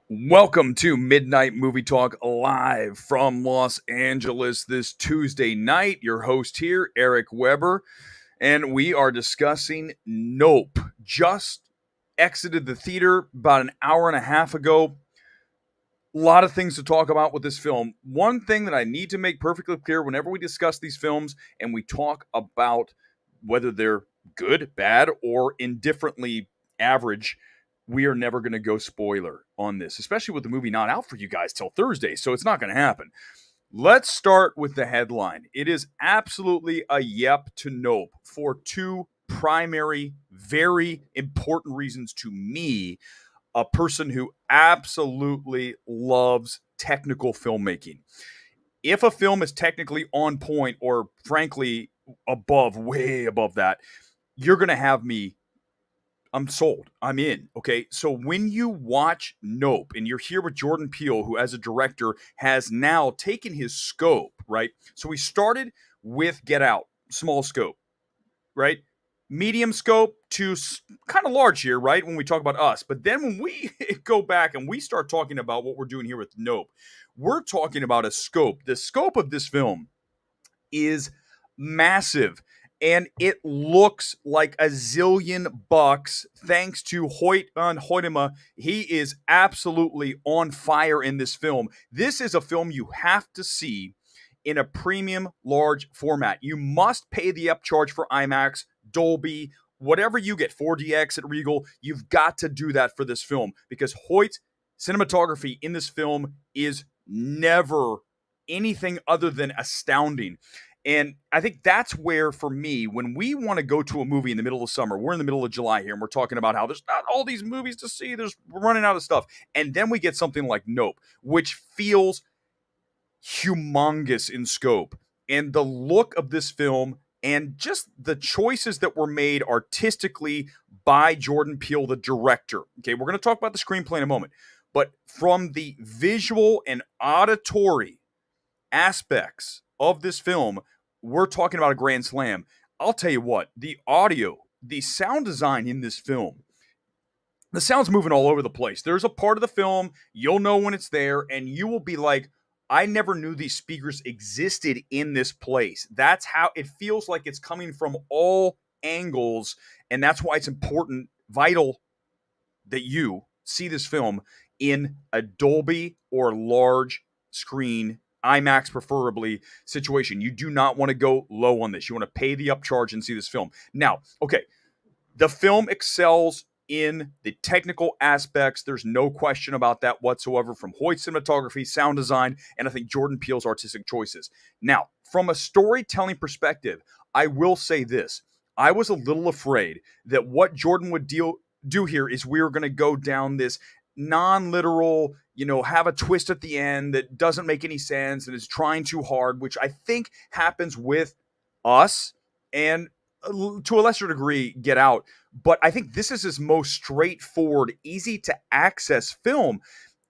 Welcome to Midnight Movie Talk live from Los Angeles this Tuesday night. Your host here, Erick Weber, and we are discussing Nope. Just exited the theater about an hour and a half ago. A lot of things to talk about with this film. One thing that I need to make perfectly clear whenever we discuss these films and we talk about whether they're good, bad, or indifferently average, we are never going to go spoiler on this, especially with the movie not out for you guys till Thursday, so it's not going to happen. Let's start with the headline. It is absolutely a yep to nope for two primary, very important reasons to me, a person who absolutely loves technical filmmaking. If a film is technically on point or frankly above, way above that, you're going to have me. I'm sold. I'm in. Okay. So when you watch Nope and you're here with Jordan Peele, who as a director has now taken his scope, right? So we started with Get Out, small scope, right? Medium scope to kind of large here, right? When we talk about us. But then when we go back and we start talking about what we're doing here with Nope, we're talking about a scope. The scope of this film is massive. And it looks like a zillion bucks thanks to Hoyt van Hoytema. He is absolutely on fire in this film. This is a film you have to see in a premium large format. You must pay the upcharge for IMAX, Dolby, whatever you get, 4DX at Regal. You've got to do that for this film because Hoyt's cinematography in this film is never anything other than astounding. And I think that's where, for me, when we want to go to a movie in the middle of summer, we're in the middle of July here, and we're talking about how there's not all these movies to see. We're running out of stuff. And then we get something like Nope, which feels humongous in scope. And the look of this film and just the choices that were made artistically by Jordan Peele, the director. Okay, we're going to talk about the screenplay in a moment. But from the visual and auditory aspects of this film, we're talking about a grand slam. I'll tell you what, the audio, the sound design in this film, the sound's moving all over the place. There's a part of the film, you'll know when it's there, and you will be like, I never knew these speakers existed in this place. That's how it feels like it's coming from all angles, and that's why it's important, vital, that you see this film in a Dolby or large screen, IMAX preferably, situation. You do not want to go low on this. You want to pay the upcharge and see this film. Now, okay, the film excels in the technical aspects. There's no question about that whatsoever, from Hoyt's cinematography, sound design, and I think Jordan Peele's artistic choices. Now, from a storytelling perspective, I will say this. I was a little afraid that what Jordan would do here is we were going to go down this non-literal, have a twist at the end that doesn't make any sense and is trying too hard, which I think happens with us and to a lesser degree Get Out. But I think this is his most straightforward, easy to access film.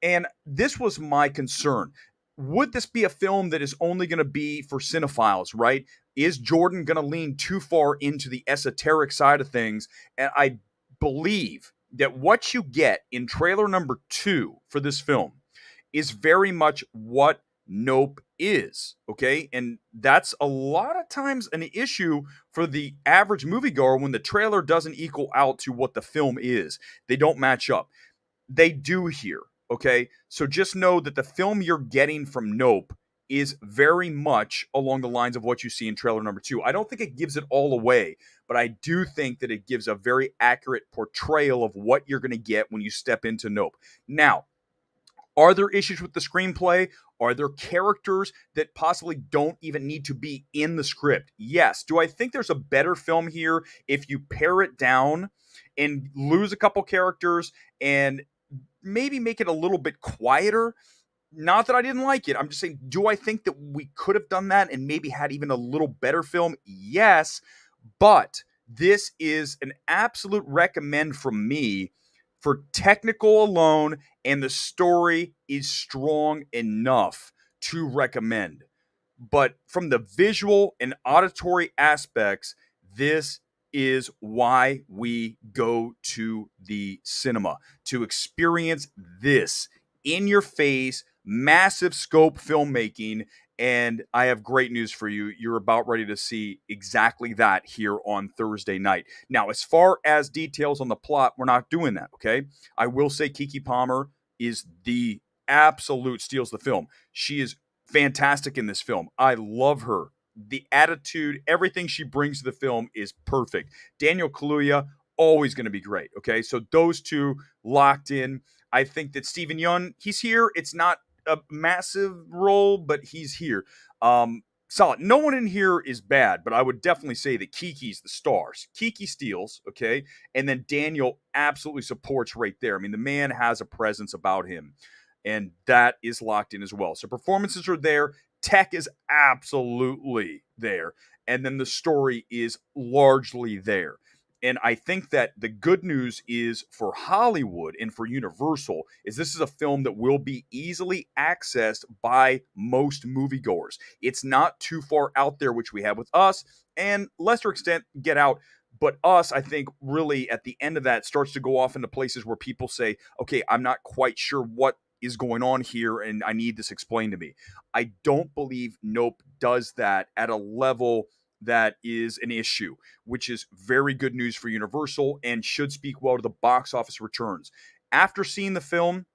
And this was my concern. Would this be a film that is only going to be for cinephiles, right? Is Jordan going to lean too far into the esoteric side of things? And I believe that what you get in trailer number 2 for this film is very much what Nope is, okay? And that's a lot of times an issue for the average moviegoer when the trailer doesn't equal out to what the film is. They don't match up. They do here, okay? So just know that the film you're getting from Nope is very much along the lines of what you see in trailer number 2. I don't think it gives it all away, but I do think that it gives a very accurate portrayal of what you're going to get when you step into Nope. Now, are there issues with the screenplay? Are there characters that possibly don't even need to be in the script? Yes. Do I think there's a better film here if you pare it down and lose a couple characters and maybe make it a little bit quieter? Not that I didn't like it. I'm just saying, do I think that we could have done that and maybe had even a little better film? Yes. But this is an absolute recommend from me for technical alone, and the story is strong enough to recommend. But from the visual and auditory aspects, this is why we go to the cinema, to experience this in your face, massive scope filmmaking. And I have great news for you. You're about ready to see exactly that here on Thursday night. Now, as far as details on the plot, we're not doing that, okay? I will say Keke Palmer is the absolute steals the film. She is fantastic in this film. I love her. The attitude, everything she brings to the film is perfect. Daniel Kaluuya, always going to be great, okay? So those two locked in. I think that Stephen Yeun, he's here. It's not a massive role, but he's here. Solid. No one in here is bad, but I would definitely say that Keke's the stars. Keke steals, okay? And then Daniel absolutely supports right there. I mean, the man has a presence about him, and that is locked in as well. So performances are there. Tech is absolutely there. And then the story is largely there. And I think that the good news is for Hollywood and for Universal is this is a film that will be easily accessed by most moviegoers. It's not too far out there, which we have with Us, and lesser extent, Get Out. But Us, I think, really at the end of that starts to go off into places where people say, okay, I'm not quite sure what is going on here and I need this explained to me. I don't believe Nope does that at a level that is an issue, which is very good news for Universal and should speak well to the box office returns. After seeing the film,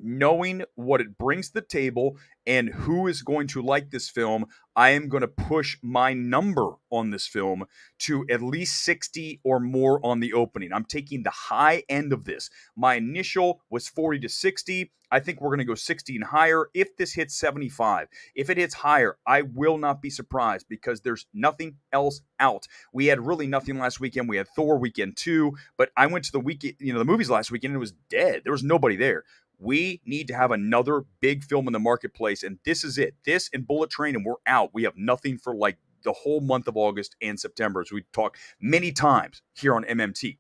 knowing what it brings to the table and who is going to like this film, I am going to push my number on this film to at least 60 or more on the opening. I'm taking the high end of this. My initial was 40 to 60. I think we're going to go 60 and higher if this hits 75. If it hits higher, I will not be surprised because there's nothing else out. We had really nothing last weekend. We had Thor weekend 2, but I went to the movies last weekend and it was dead. There was nobody there. We need to have another big film in the marketplace, and this is it. This and Bullet Train, and we're out. We have nothing for like the whole month of August and September, as we talked many times here on MMT.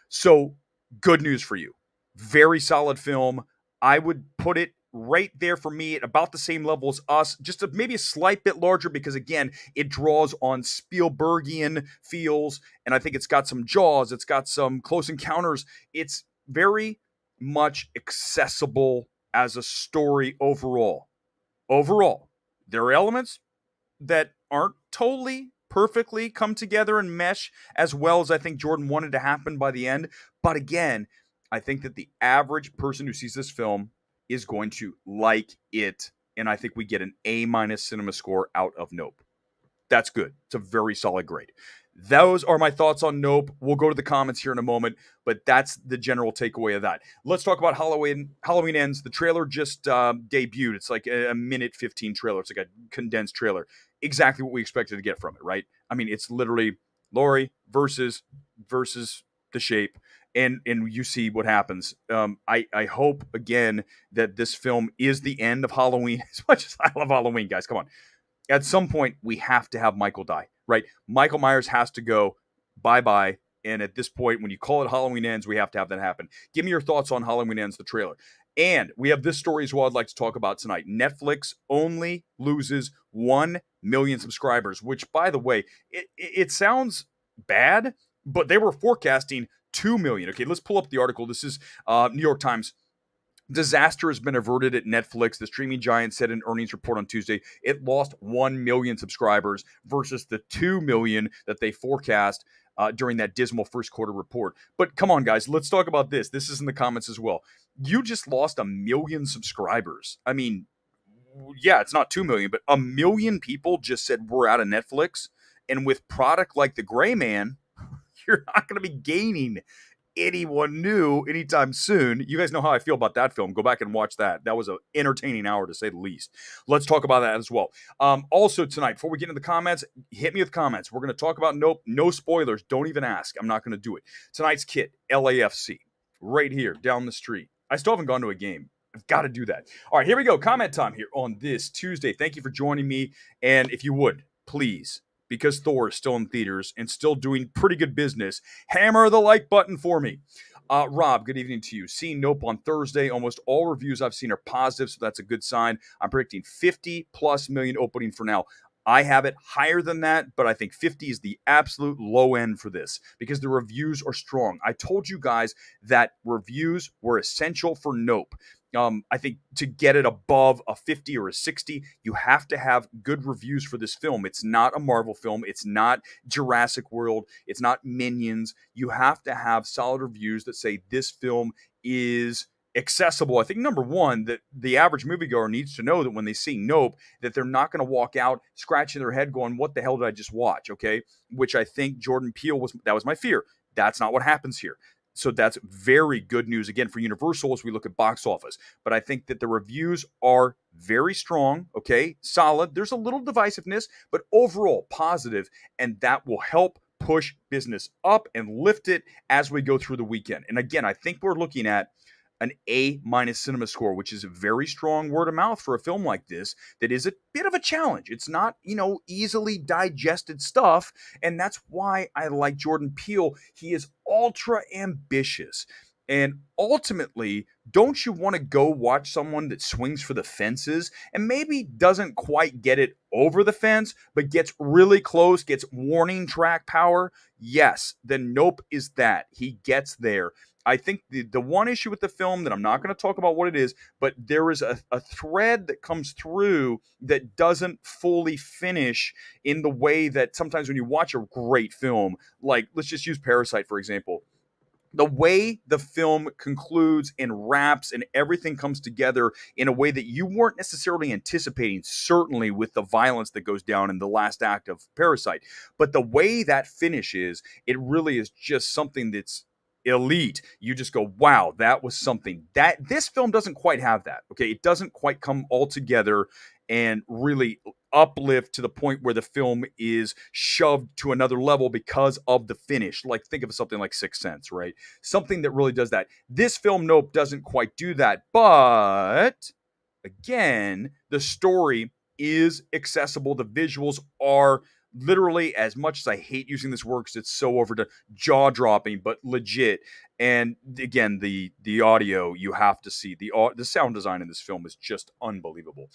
So, good news for you. Very solid film. I would put it right there for me at about the same level as Us, just maybe a slight bit larger because, again, it draws on Spielbergian feels, and I think it's got some Jaws. It's got some Close Encounters. It's very much accessible as a story overall. Overall, there are elements that aren't totally perfectly come together and mesh as well as I think Jordan wanted to happen by the end. But again, I think that the average person who sees this film is going to like it. And I think we get an A- cinema score out of Nope. That's good. It's a very solid grade. Those are my thoughts on Nope. We'll go to the comments here in a moment, but that's the general takeaway of that. Let's talk about Halloween. Halloween Ends. The trailer just debuted. It's like a minute 15 trailer. It's like a condensed trailer. Exactly what we expected to get from it, right? I mean, it's literally Laurie versus the Shape, and you see what happens. I hope again that this film is the end of Halloween. As much as I love Halloween, guys, come on. At some point, we have to have Michael die, right? Michael Myers has to go bye-bye. And at this point, when you call it Halloween Ends, we have to have that happen. Give me your thoughts on Halloween Ends, the trailer. And we have this story as well I'd like to talk about tonight. Netflix only loses 1 million subscribers, which, by the way, it sounds bad, but they were forecasting 2 million. Okay, let's pull up the article. This is New York Times. Disaster has been averted at Netflix. The streaming giant said in an earnings report on Tuesday it lost 1 million subscribers versus the 2 million that they forecast during that dismal first quarter report. But come on, guys, let's talk about this. This is in the comments as well. You just lost 1 million subscribers. I mean, yeah, it's not 2 million, but 1 million people just said we're out of Netflix. And with product like The Gray Man, you're not going to be gaining anyone new anytime soon. You guys know how I feel about that film. Go back and watch that. That was an entertaining hour, to say the least. Let's talk about that as well. Also tonight, before we get into the comments, hit me with comments. We're going to talk about Nope. No spoilers. Don't even ask. I'm not going to do it. Tonight's kit, LAFC, right here down the street. I still haven't gone to a game. I've got to do that. All right, here we go. Comment time here on this Tuesday. Thank you for joining me. And if you would, please, because Thor is still in theaters and still doing pretty good business, hammer the like button for me. Rob, good evening to you. Seeing Nope on Thursday. Almost all reviews I've seen are positive, so that's a good sign. I'm predicting 50 plus million opening for now. I have it higher than that, but I think 50 is the absolute low end for this because the reviews are strong. I told you guys that reviews were essential for Nope. I think to get it above a 50 or a 60, you have to have good reviews for this film. It's not a Marvel film. It's not Jurassic World. It's not Minions. You have to have solid reviews that say this film is accessible. I think number one, that the average moviegoer needs to know that when they see Nope, that they're not going to walk out scratching their head going, what the hell did I just watch? Okay. Which I think Jordan Peele that was my fear. That's not what happens here. So that's very good news again for Universal as we look at box office. But I think that the reviews are very strong, okay, solid. There's a little divisiveness, but overall positive, and that will help push business up and lift it as we go through the weekend. And again, I think we're looking at an A minus cinema score, which is a very strong word of mouth for a film like this that is a bit of a challenge. It's not, easily digested stuff. And that's why I like Jordan Peele. He is ultra ambitious. And ultimately, don't you want to go watch someone that swings for the fences and maybe doesn't quite get it over the fence, but gets really close, gets warning track power? Yes, then Nope is that. He gets there. I think the one issue with the film that I'm not going to talk about what it is, but there is a thread that comes through that doesn't fully finish in the way that sometimes when you watch a great film, like let's just use Parasite, for example. The way the film concludes and wraps and everything comes together in a way that you weren't necessarily anticipating, certainly with the violence that goes down in the last act of Parasite. But the way that finishes, it really is just something that's elite. You just go, wow, that was something. That this film doesn't quite have that. Okay, it doesn't quite come all together and really uplift to the point where the film is shoved to another level because of the finish. Like think of something like Sixth Sense, right? Something that really does that. This film, Nope, doesn't quite do that. But again, the story is accessible. The visuals are literally, as much as I hate using this word because it's so over to jaw dropping, but legit. And again, the audio, you have to see the sound design in this film is just unbelievable.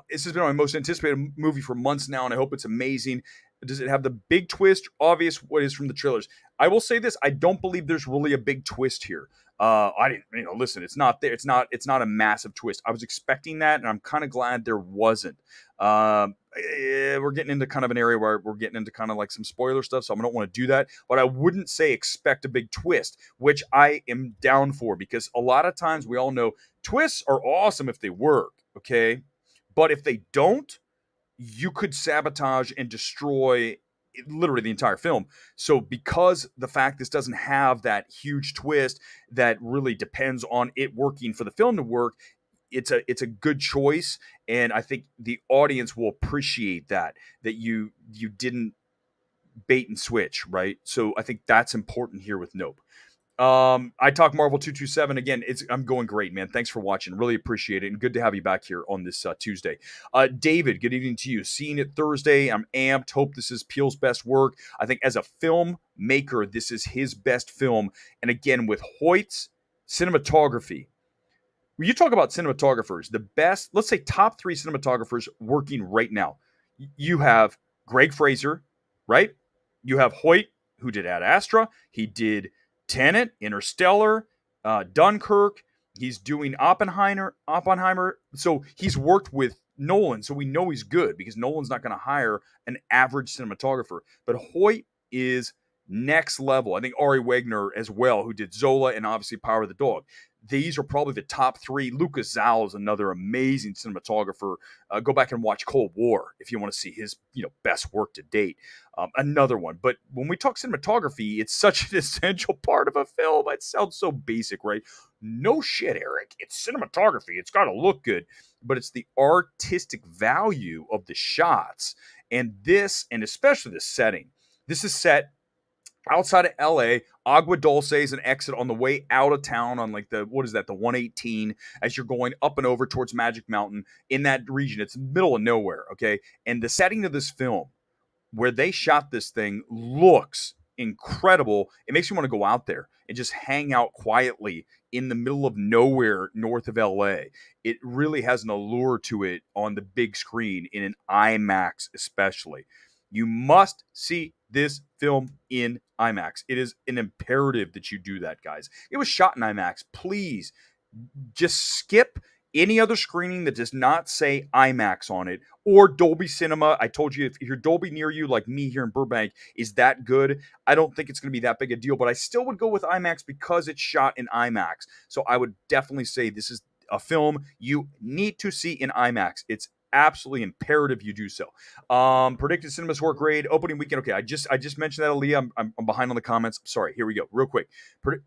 This has been my most anticipated movie for months now, and I hope it's amazing. Does it have the big twist? Obvious what is from the trailers. I will say this: I don't believe there's really a big twist here. I didn't, listen, it's not there. It's not a massive twist. I was expecting that, and I'm kind of glad there wasn't. We're getting into kind of an area where we're getting into kind of like some spoiler stuff, so I don't want to do that. But I wouldn't say expect a big twist, which I am down for because a lot of times we all know twists are awesome if they work, okay? But if they don't, you could sabotage and destroy literally the entire film. So because the fact this doesn't have that huge twist that really depends on it working for the film to work, it's a good choice, and I think the audience will appreciate that you didn't bait and switch, right? So I think that's important here with Nope. I talk Marvel 227 again. I'm going great, man. Thanks for watching. Really appreciate it, and good to have you back here on this Tuesday. David, good evening to you. Seeing it Thursday, I'm amped. Hope this is Peele's best work. I think as a filmmaker, this is his best film. And again, with Hoyt's cinematography, when you talk about cinematographers, the best, let's say top three cinematographers working right now, you have Greg Fraser, right? You have Hoyt, who did Ad Astra. He did Tenet, Interstellar, Dunkirk. He's doing Oppenheimer. So he's worked with Nolan, so we know he's good because Nolan's not going to hire an average cinematographer. But Hoyt is next level. I think Ari Wegner as well, who did Zola and obviously Power of the Dog. These are probably the top three. Lucas Zal is another amazing cinematographer. Go back and watch Cold War if you want to see his best work to date. Another one. But when we talk cinematography, it's such an essential part of a film. It sounds so basic, right? No shit, Eric. It's cinematography. It's got to look good. But it's the artistic value of the shots. And this, and especially the setting. This is set outside of LA. Agua Dulce is an exit on the way out of town on like the 118 as you're going up and over towards Magic Mountain in that region. It's middle of nowhere, okay? And the setting of this film, where they shot this thing, looks incredible. It makes you want to go out there and just hang out quietly in the middle of nowhere north of LA. It really has an allure to it on the big screen, in an IMAX especially. You must see this film in IMAX. It is an imperative that you do that, guys. It was shot in IMAX. Please just skip any other screening that does not say IMAX on it, or Dolby Cinema. I told you, if your Dolby near you, like me here in Burbank, is that good, I don't think it's going to be that big a deal, but I still would go with IMAX because it's shot in IMAX. So I would definitely say this is a film you need to see in IMAX. It's absolutely imperative you do so. Predicted CinemaScore grade opening weekend. Okay, I just mentioned that, Aaliyah. I'm behind on the comments. Sorry. Here we go. Real quick.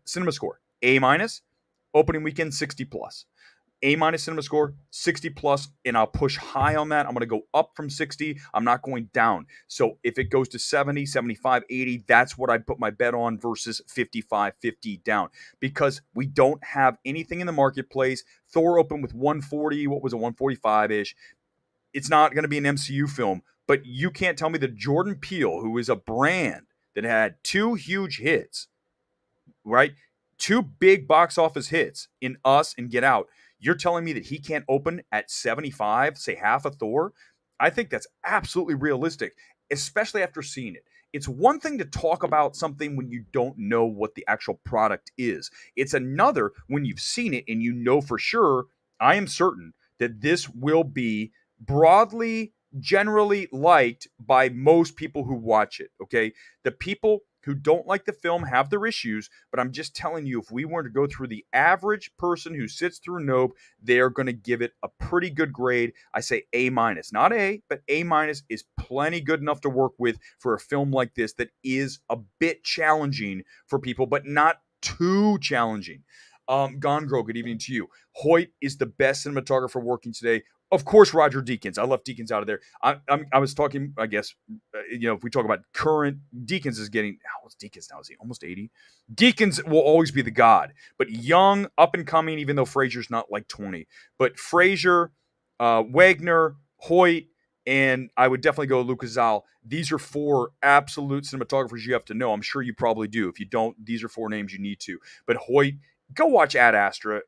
CinemaScore A minus. Opening weekend 60 plus. A minus cinema score, 60 plus, and I'll push high on that. I'm going to go up from 60. I'm not going down. So if it goes to 70, 75, 80, that's what I put my bet on versus 55, 50 down, because we don't have anything in the marketplace. Thor opened with 140. What was it, 145-ish? It's not going to be an MCU film, but you can't tell me that Jordan Peele, who is a brand that had two huge hits, right? Two big box office hits in Us and Get Out. You're telling me that he can't open at 75, say half a Thor? I think that's absolutely realistic, especially after seeing it. It's one thing to talk about something when you don't know what the actual product is. It's another when you've seen it and you know for sure, I am certain that this will be broadly, generally liked by most people who watch it. Okay. The people who don't like the film have their issues, but I'm just telling you, if we were to go through the average person who sits through Nope, they're going to give it a pretty good grade. I say A minus, not A, but A minus is plenty good enough to work with for a film like this that is a bit challenging for people, but not too challenging. Gone Girl, good evening to you. Hoyt is the best cinematographer working today. Of course, Roger Deakins. I left Deakins out of there. I was talking, I guess, if we talk about current, Deakins is getting, how old's Deakins now? Is he almost 80? Deakins will always be the god, but young, up and coming, even though Fraser's not like 20. But Fraser, Wagner, Hoyt, and I would definitely go Lucas Zal. These are four absolute cinematographers you have to know. I'm sure you probably do. If you don't, these are four names you need to. But Hoyt, go watch Ad Astra.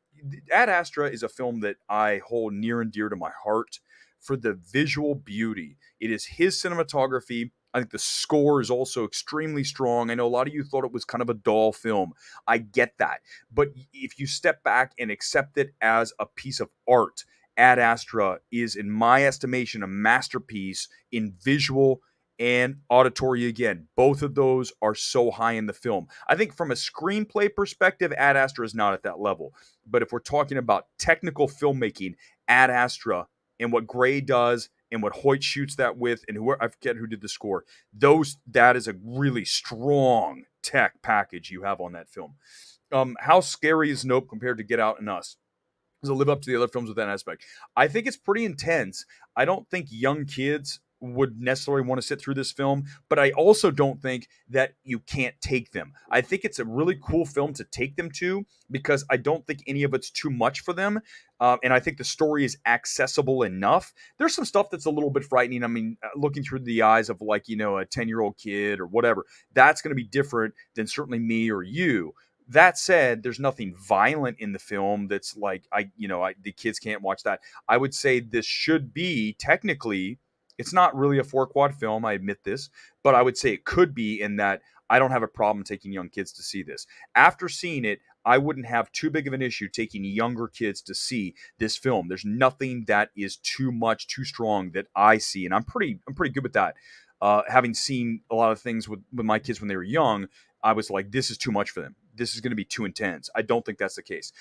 Ad Astra is a film that I hold near and dear to my heart for the visual beauty. It is his cinematography. I think the score is also extremely strong. I know a lot of you thought it was kind of a dull film. I get that. But if you step back and accept it as a piece of art, Ad Astra is, in my estimation, a masterpiece in visual and auditory. Again, both of those are so high in the film. I think from a screenplay perspective, Ad Astra is not at that level. But if we're talking about technical filmmaking, Ad Astra and what Gray does and what Hoyt shoots that with, and who, I forget who did the score, that is a really strong tech package you have on that film. How scary is Nope compared to Get Out and Us? Does it live up to the other films with that aspect? I think it's pretty intense. I don't think young kids would necessarily want to sit through this film, but I also don't think that you can't take them. I think it's a really cool film to take them to, because I don't think any of it's too much for them. And I think the story is accessible enough. There's some stuff that's a little bit frightening. I mean, looking through the eyes of, like, a 10-year-old kid or whatever, that's going to be different than certainly me or you. That said, there's nothing violent in the film that's like, the kids can't watch that. I would say this should be technically, it's not really a 4-quad film, I admit this, but I would say it could be, in that I don't have a problem taking young kids to see this. After seeing it, I wouldn't have too big of an issue taking younger kids to see this film. There's nothing that is too much, too strong that I see, and I'm pretty good with that. Having seen a lot of things with my kids when they were young, I was like, this is too much for them. This is going to be too intense. I don't think that's the case.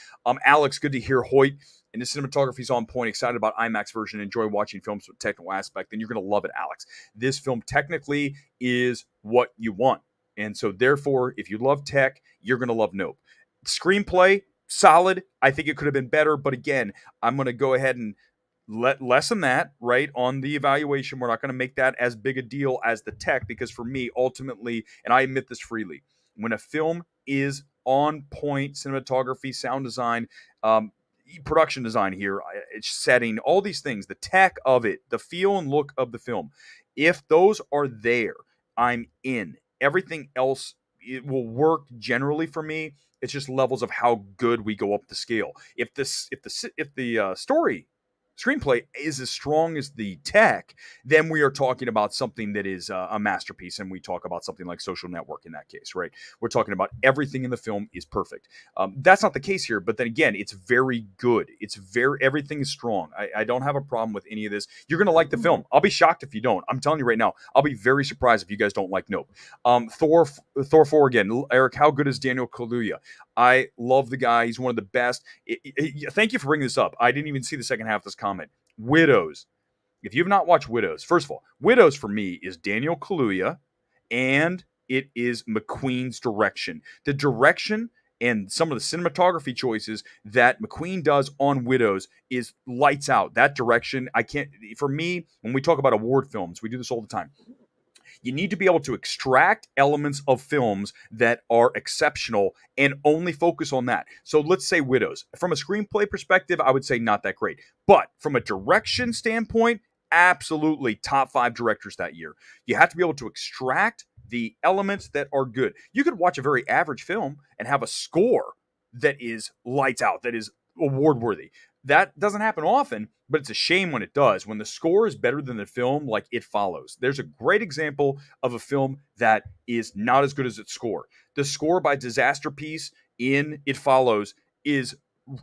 Alex, good to hear. Hoyt, and the cinematography is on point. Excited about IMAX version. Enjoy watching films with technical aspect. Then you're going to love it, Alex. This film technically is what you want. And so therefore, if you love tech, you're going to love Nope. Screenplay, solid. I think it could have been better. But again, I'm going to go ahead and lessen that, right, on the evaluation. We're not going to make that as big a deal as the tech, because for me, ultimately, and I admit this freely, when a film is on point, cinematography, sound design, production design here, setting, all these things, the tech of it, the feel and look of the film, if those are there, I'm in. Everything else, it will work generally for me. It's just levels of how good we go up the scale. If the story screenplay is as strong as the tech, then we are talking about something that is a masterpiece, and we talk about something like Social Network in that case, right? We're talking about everything in the film is perfect. That's not the case here, but then again, it's very good. Everything is strong. I don't have a problem with any of this. You're gonna like the film. I'll be shocked if you don't. I'm telling you right now. I'll be very surprised if you guys don't like Nope. Thor 4 again. Eric, how good is Daniel Kaluuya? I love the guy. He's one of the best. Thank you for bringing this up. I didn't even see the second half of this comment. Widows. If you have not watched Widows, first of all, Widows for me is Daniel Kaluuya, and it is McQueen's direction. The direction and some of the cinematography choices that McQueen does on Widows is lights out. That direction, I can't. For me, when we talk about award films, we do this all the time. You need to be able to extract elements of films that are exceptional and only focus on that. So let's say Widows. From a screenplay perspective, I would say not that great. But from a direction standpoint, absolutely top 5 directors that year. You have to be able to extract the elements that are good. You could watch a very average film and have a score that is lights out, that is award worthy. That doesn't happen often, but it's a shame when it does. When the score is better than the film, like It Follows. There's a great example of a film that is not as good as its score. The score by Disaster Piece in It Follows is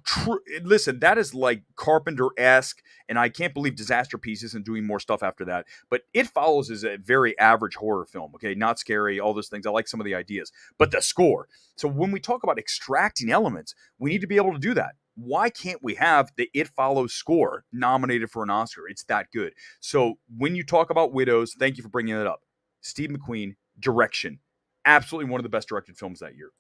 true. Listen, that is like Carpenter-esque, and I can't believe Disaster Piece isn't doing more stuff after that. But It Follows is a very average horror film, okay? Not scary, all those things. I like some of the ideas. But the score. So when we talk about extracting elements, we need to be able to do that. Why can't we have the It Follows score nominated for an Oscar? It's that good. So when you talk about Widows, thank you for bringing it up. Steve McQueen, direction. Absolutely one of the best directed films that year.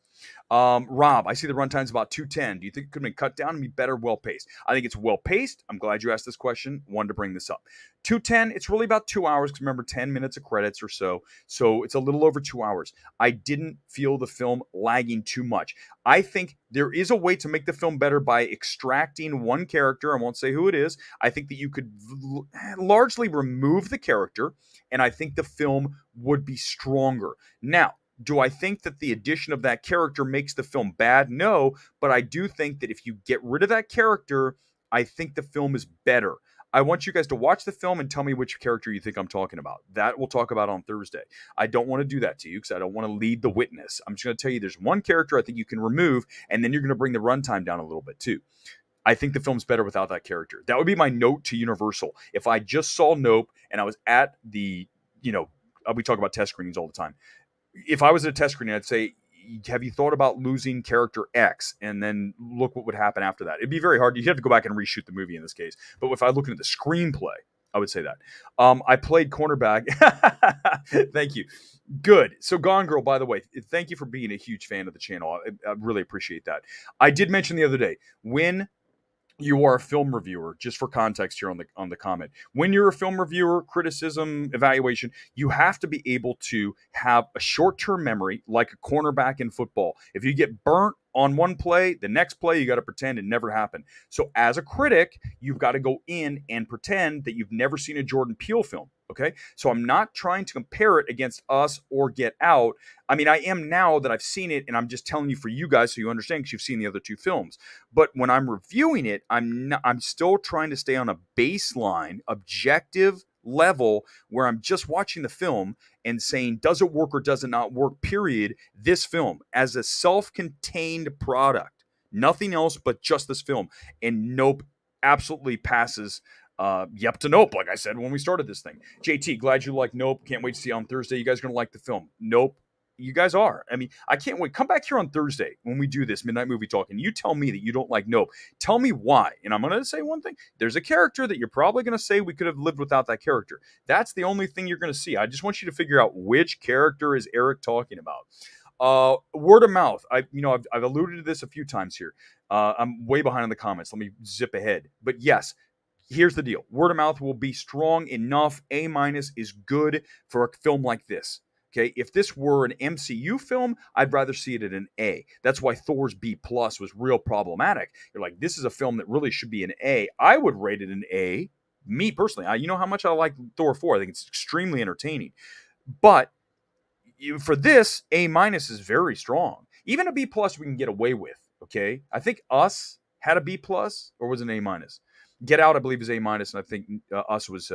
Rob, I see the runtime's about 2:10. Do you think it could have been cut down and be better, well paced? I think it's well paced. I'm glad you asked this question. Wanted to bring this up. 2:10, it's really about 2 hours because remember, 10 minutes of credits or so. So it's a little over 2 hours. I didn't feel the film lagging too much. I think there is a way to make the film better by extracting one character. I won't say who it is. I think that you could largely remove the character, and I think the film would be stronger. Now, do I think that the addition of that character makes the film bad? No, but I do think that if you get rid of that character, I think the film is better. I want you guys to watch the film and tell me which character you think I'm talking about. That we'll talk about on Thursday. I don't want to do that to you because I don't want to lead the witness. I'm just going to tell you there's one character I think you can remove, and then you're going to bring the runtime down a little bit too. I think the film's better without that character. That would be my note to Universal. If I just saw Nope and I was at the, we talk about test screenings all the time. If I was at a test screening, I'd say, have you thought about losing character X? And then look what would happen after that. It'd be very hard. You'd have to go back and reshoot the movie in this case. But if I look at the screenplay, I would say that. I played cornerback. Thank you. Good. So Gone Girl, by the way, thank you for being a huge fan of the channel. I really appreciate that. I did mention the other day, when you are a film reviewer, just for context here on the comment. When you're a film reviewer, criticism, evaluation, you have to be able to have a short-term memory like a cornerback in football. If you get burnt on one play, the next play, you got to pretend it never happened. So as a critic, you've got to go in and pretend that you've never seen a Jordan Peele film. Okay, so I'm not trying to compare it against Us or Get Out. I mean, I am now that I've seen it, and I'm just telling you for you guys so you understand because you've seen the other two films. But when I'm reviewing it, I'm still trying to stay on a baseline, objective level where I'm just watching the film and saying, does it work or does it not work, period, this film as a self-contained product. Nothing else but just this film. And Nope absolutely passes yep to Nope, like I said when we started this thing. JT, glad you like Nope. Can't wait to see you on Thursday. You guys are going to like the film. Nope. You guys are. I mean, I can't wait. Come back here on Thursday when we do this Midnight Movie Talk, and you tell me that you don't like Nope. Tell me why. And I'm going to say one thing. There's a character that you're probably going to say we could have lived without that character. That's the only thing you're going to see. I just want you to figure out which character is Erick talking about. Word of mouth. I've alluded to this a few times here. I'm way behind in the comments. Let me zip ahead. But yes, here's the deal. Word of mouth will be strong enough. A- is good for a film like this. Okay, if this were an MCU film, I'd rather see it at an A. That's why Thor's B+ was real problematic. You're like, this is a film that really should be an A. I would rate it an A. Me personally, you know how much I like Thor 4. I think it's extremely entertaining. But for this, A- is very strong. Even a B plus we can get away with. Okay, I think Us had a B plus or was it an A minus. Get Out, I believe, is A minus, and I think Us was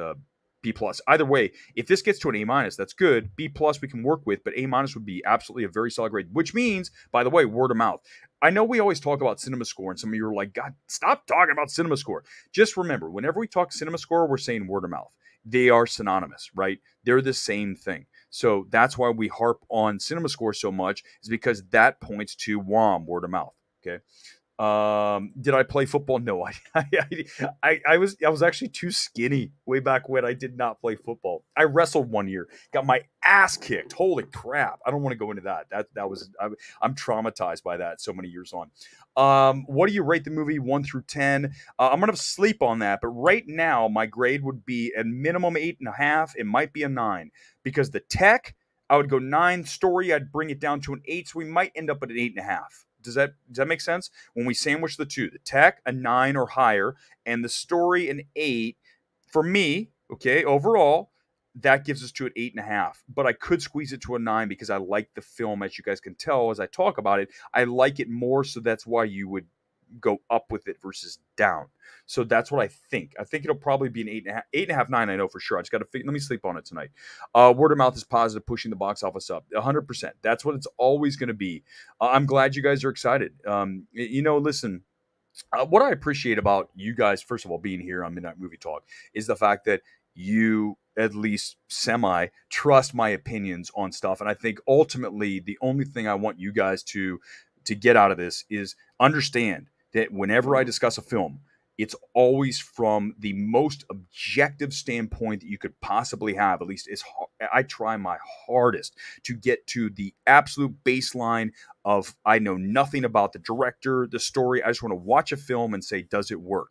B plus. Either way, if this gets to an A minus, that's good. B plus we can work with, but A minus would be absolutely a very solid grade. Which means, by the way, word of mouth. I know we always talk about CinemaScore, and some of you are like, God, stop talking about CinemaScore. Just remember, whenever we talk CinemaScore, we're saying word of mouth. They are synonymous, right? They're the same thing. So that's why we harp on CinemaScore so much, is because that points to WOM, word of mouth. Okay. Did I play football? No, I was actually too skinny way back when. I did not play football. I wrestled one year, got my ass kicked. Holy crap! I don't want to go into that. I'm traumatized by that. So many years on. What do you rate the movie 1 through 10? I'm gonna sleep on that, but right now my grade would be a minimum 8.5. It might be a 9 because the tech I would go 9. Story I'd bring it down to an 8, so we might end up at an 8.5. Does that make sense? When we sandwich the two, the tech a 9 or higher, and the story an 8. For me, okay, overall, that gives us to an 8.5. But I could squeeze it to a 9 because I like the film, as you guys can tell as I talk about it. I like it more, so that's why you would go up with it versus down. So that's what I think. I think it'll probably be an 8.5, 8.5, 9. I know for sure. I just got to let me sleep on it tonight. Word of mouth is positive, pushing the box office up 100%. That's what it's always going to be. I'm glad you guys are excited. Listen, what I appreciate about you guys, first of all, being here on Midnight Movie Talk, is the fact that you at least semi trust my opinions on stuff. And I think ultimately the only thing I want you guys to get out of this is understand that whenever I discuss a film, it's always from the most objective standpoint that you could possibly have. At least I try my hardest to get to the absolute baseline of I know nothing about the director, the story. I just want to watch a film and say, does it work?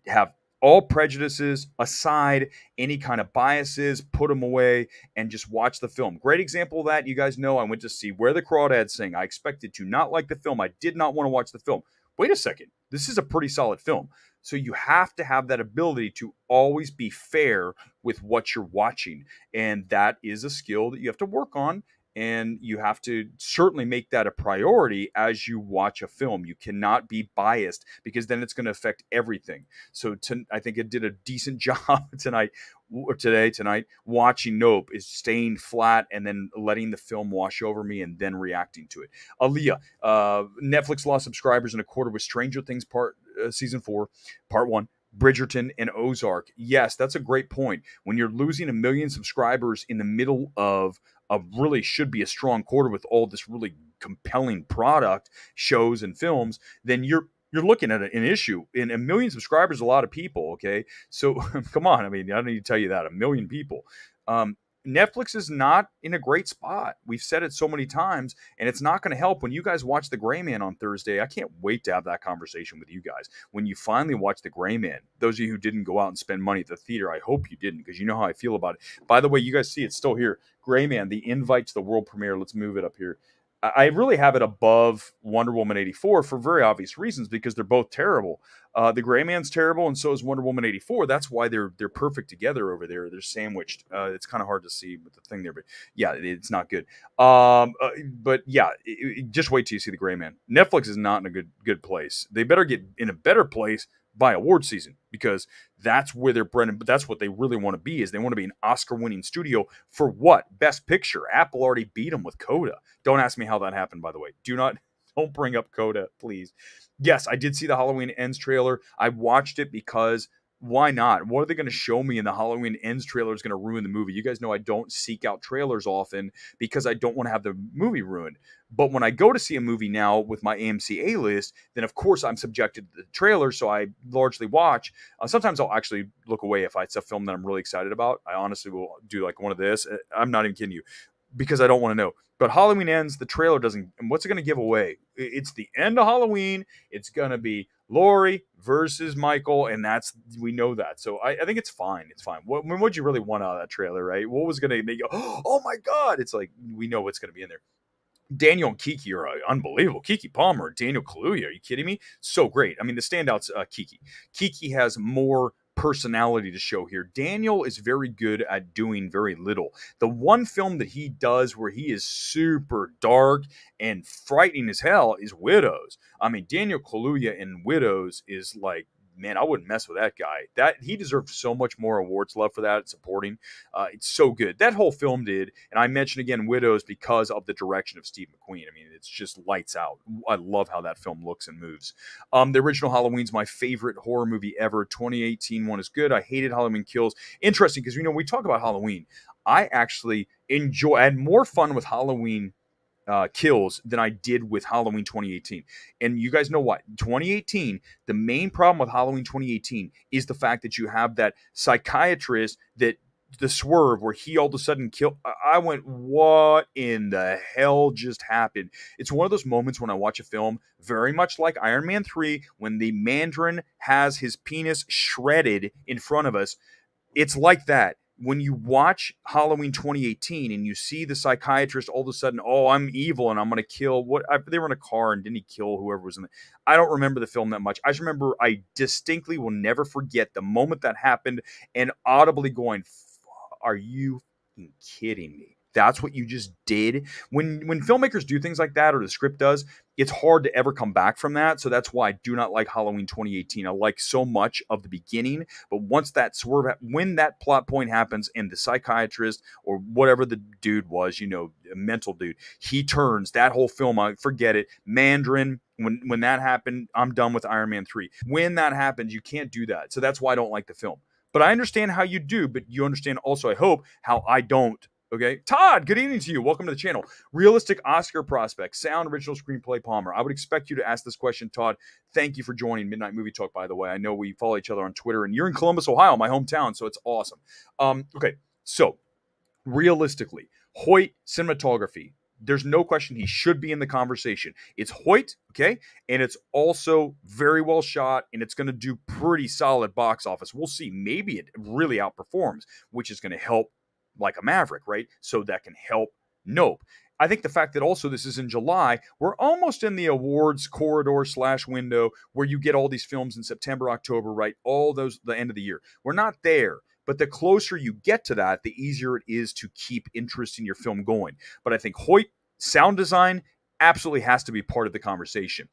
Have all prejudices aside, any kind of biases, put them away, and just watch the film. Great example of that. You guys know I went to see Where the Crawdads Sing. I expected to not like the film. I did not want to watch the film. Wait a second. This is a pretty solid film. So you have to have that ability to always be fair with what you're watching. And that is a skill that you have to work on. And you have to certainly make that a priority as you watch a film. You cannot be biased because then it's going to affect everything. So I think it did a decent job tonight watching Nope, is staying flat and then letting the film wash over me and then reacting to it. Aaliyah, Netflix lost subscribers in a quarter with Stranger Things season 4, part 1. Bridgerton and Ozark. Yes, that's a great point. When you're losing 1 million subscribers in the middle of really should be a strong quarter with all this really compelling product, shows and films, then you're looking at an issue. In 1 million subscribers, a lot of people. Okay, so come on. I mean, I don't need to tell you that 1 million people. Netflix is not in a great spot. We've said it so many times, and it's not going to help when you guys watch The Gray Man on Thursday. I can't wait to have that conversation with you guys. When you finally watch The Gray Man, those of you who didn't go out and spend money at the theater, I hope you didn't, because you know how I feel about it. By the way, you guys see it's still here. Gray Man, the invite to the world premiere. Let's move it up here. I really have it above Wonder Woman 84 for very obvious reasons, because they're both terrible. The Gray Man's terrible, and so is Wonder Woman 84. That's why they're perfect together over there. They're sandwiched. It's kind of hard to see with the thing there, but yeah, it's not good. But yeah, just wait till you see The Gray Man. Netflix is not in a good place. They better get in a better place by award season, because that's where they're bread and that's what they really want to be. Is they want to be an Oscar-winning studio for what? Best Picture. Apple already beat them with Coda. Don't ask me how that happened, by the way. Don't bring up Coda, please. Yes, I did see the Halloween Ends trailer. I watched it because why not? What are they going to show me in the Halloween Ends trailer is going to ruin the movie? You guys know I don't seek out trailers often because I don't want to have the movie ruined. But when I go to see a movie now with my AMC A-list, then of course I'm subjected to the trailer, so I largely watch. Sometimes I'll actually look away if it's a film that I'm really excited about. I honestly will do like one of this. I'm not even kidding you, because I don't want to know. But Halloween Ends, the trailer doesn't. And what's it going to give away? It's the end of Halloween. It's going to be Laurie versus Michael, and we know that. So I think it's fine. It's fine. What'd you really want out of that trailer, right? What was going to make you go, oh my God? It's like, we know what's going to be in there. Daniel and Kiki are unbelievable. Kiki Palmer, Daniel Kaluuya. Are you kidding me? So great. I mean, the standouts, Kiki. Kiki has more personality to show here. Daniel is very good at doing very little. The one film that he does where he is super dark and frightening as hell is Widows. I mean, Daniel Kaluuya in Widows is like, man, I wouldn't mess with that guy. That he deserves so much more awards love for that supporting. It's so good. That whole film did, and I mentioned again Widows because of the direction of Steve McQueen. I mean, it's just lights out. I love how that film looks and moves. The original Halloween's my favorite horror movie ever. 2018 one is good. I hated Halloween Kills. Interesting because we talk about Halloween. I actually I had more fun with Halloween Kills than I did with Halloween 2018. And you guys know what? 2018, the main problem with Halloween 2018 is the fact that you have that psychiatrist that the swerve where he all of a sudden killed. I went, what in the hell just happened? It's one of those moments when I watch a film very much like Iron Man 3 when the Mandarin has his penis shredded in front of us. It's like that. When you watch Halloween 2018 and you see the psychiatrist all of a sudden, oh, I'm evil and I'm going to kill they were in a car and didn't he kill whoever was in it? I don't remember the film that much. I just remember I distinctly will never forget the moment that happened and audibly going, are you kidding me? That's what you just did. When filmmakers do things like that or the script does, it's hard to ever come back from that. So that's why I do not like Halloween 2018. I like so much of the beginning, but once that swerve, when that plot point happens and the psychiatrist or whatever the dude was, a mental dude, he turns that whole film, I forget it. Mandarin, when that happened, I'm done with Iron Man 3. When that happens, you can't do that. So that's why I don't like the film. But I understand how you do, but you understand also, I hope, how I don't. Okay. Todd, good evening to you. Welcome to the channel. Realistic Oscar prospects, sound, original screenplay, Palmer. I would expect you to ask this question, Todd. Thank you for joining Midnight Movie Talk, by the way. I know we follow each other on Twitter, and you're in Columbus, Ohio, my hometown, so it's awesome. Okay, so realistically, Hoyt cinematography. There's no question he should be in the conversation. It's Hoyt, okay? And it's also very well shot, and it's going to do pretty solid box office. We'll see. Maybe it really outperforms, which is going to help like a Maverick, right? So that can help Nope. I think the fact that also this is in July, we're almost in the awards corridor / window where you get all these films in September, October, right? All those, the end of the year. We're not there. But the closer you get to that, the easier it is to keep interest in your film going. But I think Hoyt sound design absolutely has to be part of the conversation.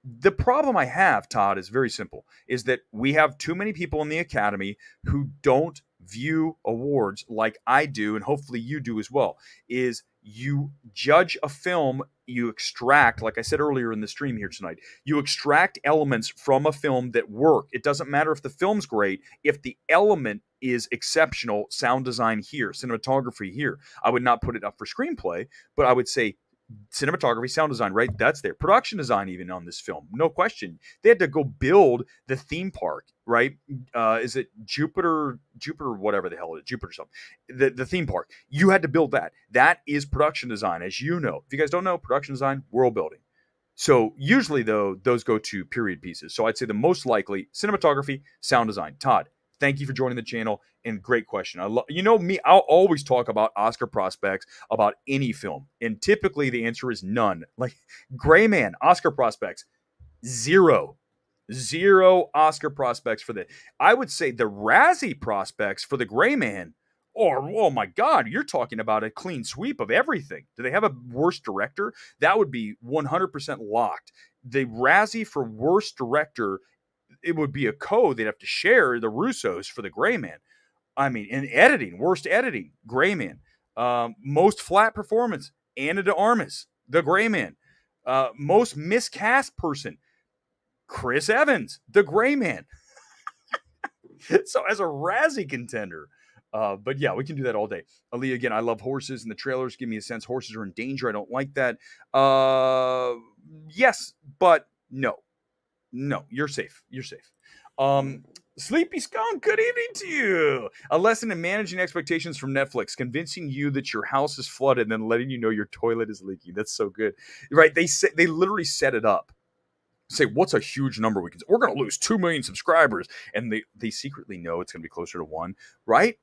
The problem I have, Todd, is very simple, is that we have too many people in the Academy who don't view awards like I do, and hopefully you do as well, is you judge a film, you extract, like I said earlier in the stream here tonight, you extract elements from a film that work. It doesn't matter if the film's great, if the element is exceptional, sound design here, cinematography here. I would not put it up for screenplay, but I would say cinematography, sound design, right? That's there. Production design, even on this film, no question. They had to go build the theme park, right? Is it Jupiter, whatever the hell it is, Jupiter something. The theme park. You had to build that. That is production design, as you know. If you guys don't know, production design, world building. So usually, though, those go to period pieces. So I'd say the most likely cinematography, sound design. Todd, thank you for joining the channel. And great question. Me, I'll always talk about Oscar prospects about any film. And typically the answer is none. Like Gray Man, Oscar prospects, zero. Zero Oscar prospects for that. I would say the Razzie prospects for the Gray Man, oh my God, you're talking about a clean sweep of everything. Do they have a worst director? That would be 100% locked. The Razzie for worst director, it would be a code they'd have to share, the Russos, for the Gray Man. I mean, in editing, worst editing, Gray Man. Most flat performance, Ana de Armas, the Gray Man. Most miscast person, Chris Evans, the Gray Man. So as a Razzie contender, but yeah, we can do that all day. Ali, again, I love horses, and the trailers give me a sense horses are in danger. I don't like that. Yes, but no, you're safe. You're safe. Sleepy Skunk, good evening to you. A lesson in managing expectations from Netflix, convincing you that your house is flooded and then letting you know your toilet is leaking. That's so good, right? They literally set it up. Say, what's a huge number we can? We're going to lose 2 million subscribers, and they secretly know it's going to be closer to 1, right?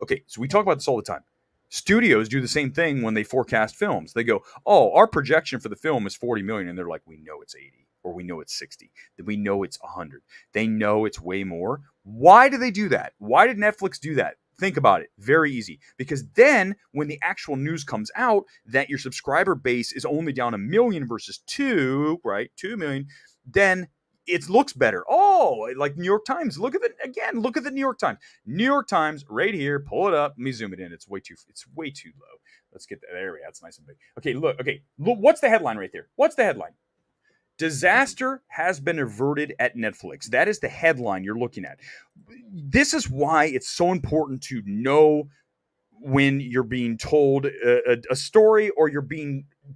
Okay, so we talk about this all the time. Studios do the same thing when they forecast films. They go, oh, our projection for the film is 40 million, and they're like, we know it's 80. Or we know it's 60, that we know it's 100. They know it's way more. Why do they do that? Why did Netflix do that? Think about it. Very easy. Because then when the actual news comes out that your subscriber base is only down 1 million versus 2, right? 2 million, then it looks better. Oh, like New York Times. Look at it again. Look at the New York Times. New York Times right here. Pull it up. Let me zoom it in. It's way too low. Let's get that. There we go. That's nice and big. Okay, look. Okay, look, what's the headline right there? What's the headline? Disaster has been averted at Netflix. That is the headline you're looking at. This is why it's so important to know when you're being told a story or you're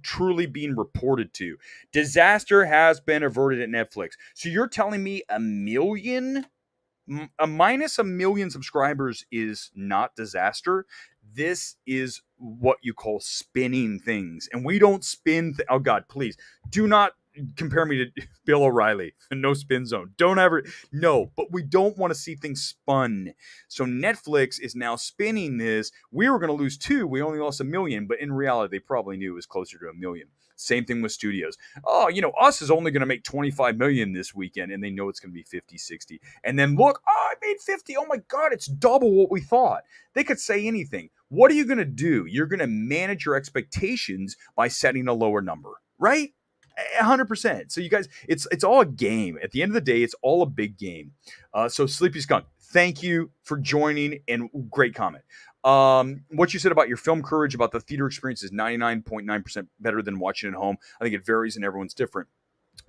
truly being reported to. Disaster has been averted at Netflix. So you're telling me a minus 1 million subscribers is not disaster. This is what you call spinning things. And we don't spin. Oh, God, please do not compare me to Bill O'Reilly. No spin zone. Don't ever. No, but we don't want to see things spun. So Netflix is now spinning this. We were going to lose 2. We only lost 1 million. But in reality, they probably knew it was closer to 1 million. Same thing with studios. Oh, us is only going to make 25 million this weekend, and they know it's going to be 50, 60. And then look, I made 50. Oh my God, it's double what we thought. They could say anything. What are you going to do? You're going to manage your expectations by setting a lower number, right? 100%. So you guys, it's all a game. At the end of the day, it's all a big game. So Sleepy Skunk, thank you for joining, and great comment. What you said about your film courage, about the theater experience, is 99.9% better than watching at home. I think it varies and everyone's different.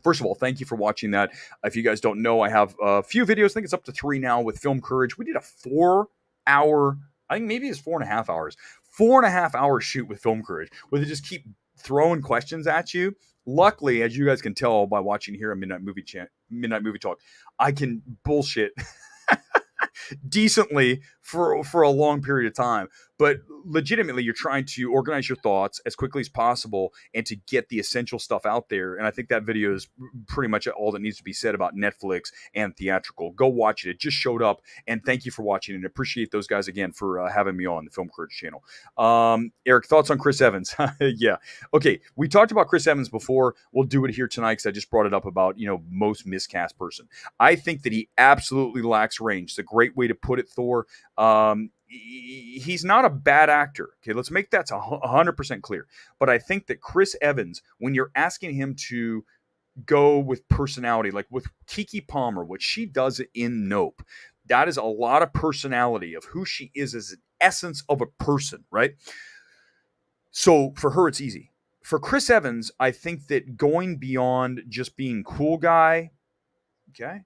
First of all, thank you for watching that. If you guys don't know, I have a few videos. I think it's up to 3 now with Film Courage. We did a 4-hour, I think maybe it's 4.5 hours, 4.5 hour shoot with Film Courage, where they just keep throwing questions at you. Luckily, as you guys can tell by watching here at Midnight Movie Talk, I can bullshit decently for a long period of time. But legitimately, you're trying to organize your thoughts as quickly as possible and to get the essential stuff out there. And I think that video is pretty much all that needs to be said about Netflix and Theatrical. Go watch it. It just showed up. And thank you for watching, and appreciate those guys again for having me on the Film Courage channel. Eric, thoughts on Chris Evans? Yeah. Okay. We talked about Chris Evans before. We'll do it here tonight because I just brought it up about, most miscast person. I think that he absolutely lacks range. It's a great way to put it, Thor. He's not a bad actor. Okay, let's make that 100% clear. But I think that Chris Evans, when you're asking him to go with personality, like with Keke Palmer, what she does in Nope, that is a lot of personality of who she is as an essence of a person, right? So for her, it's easy. For Chris Evans, I think that going beyond just being cool guy, okay,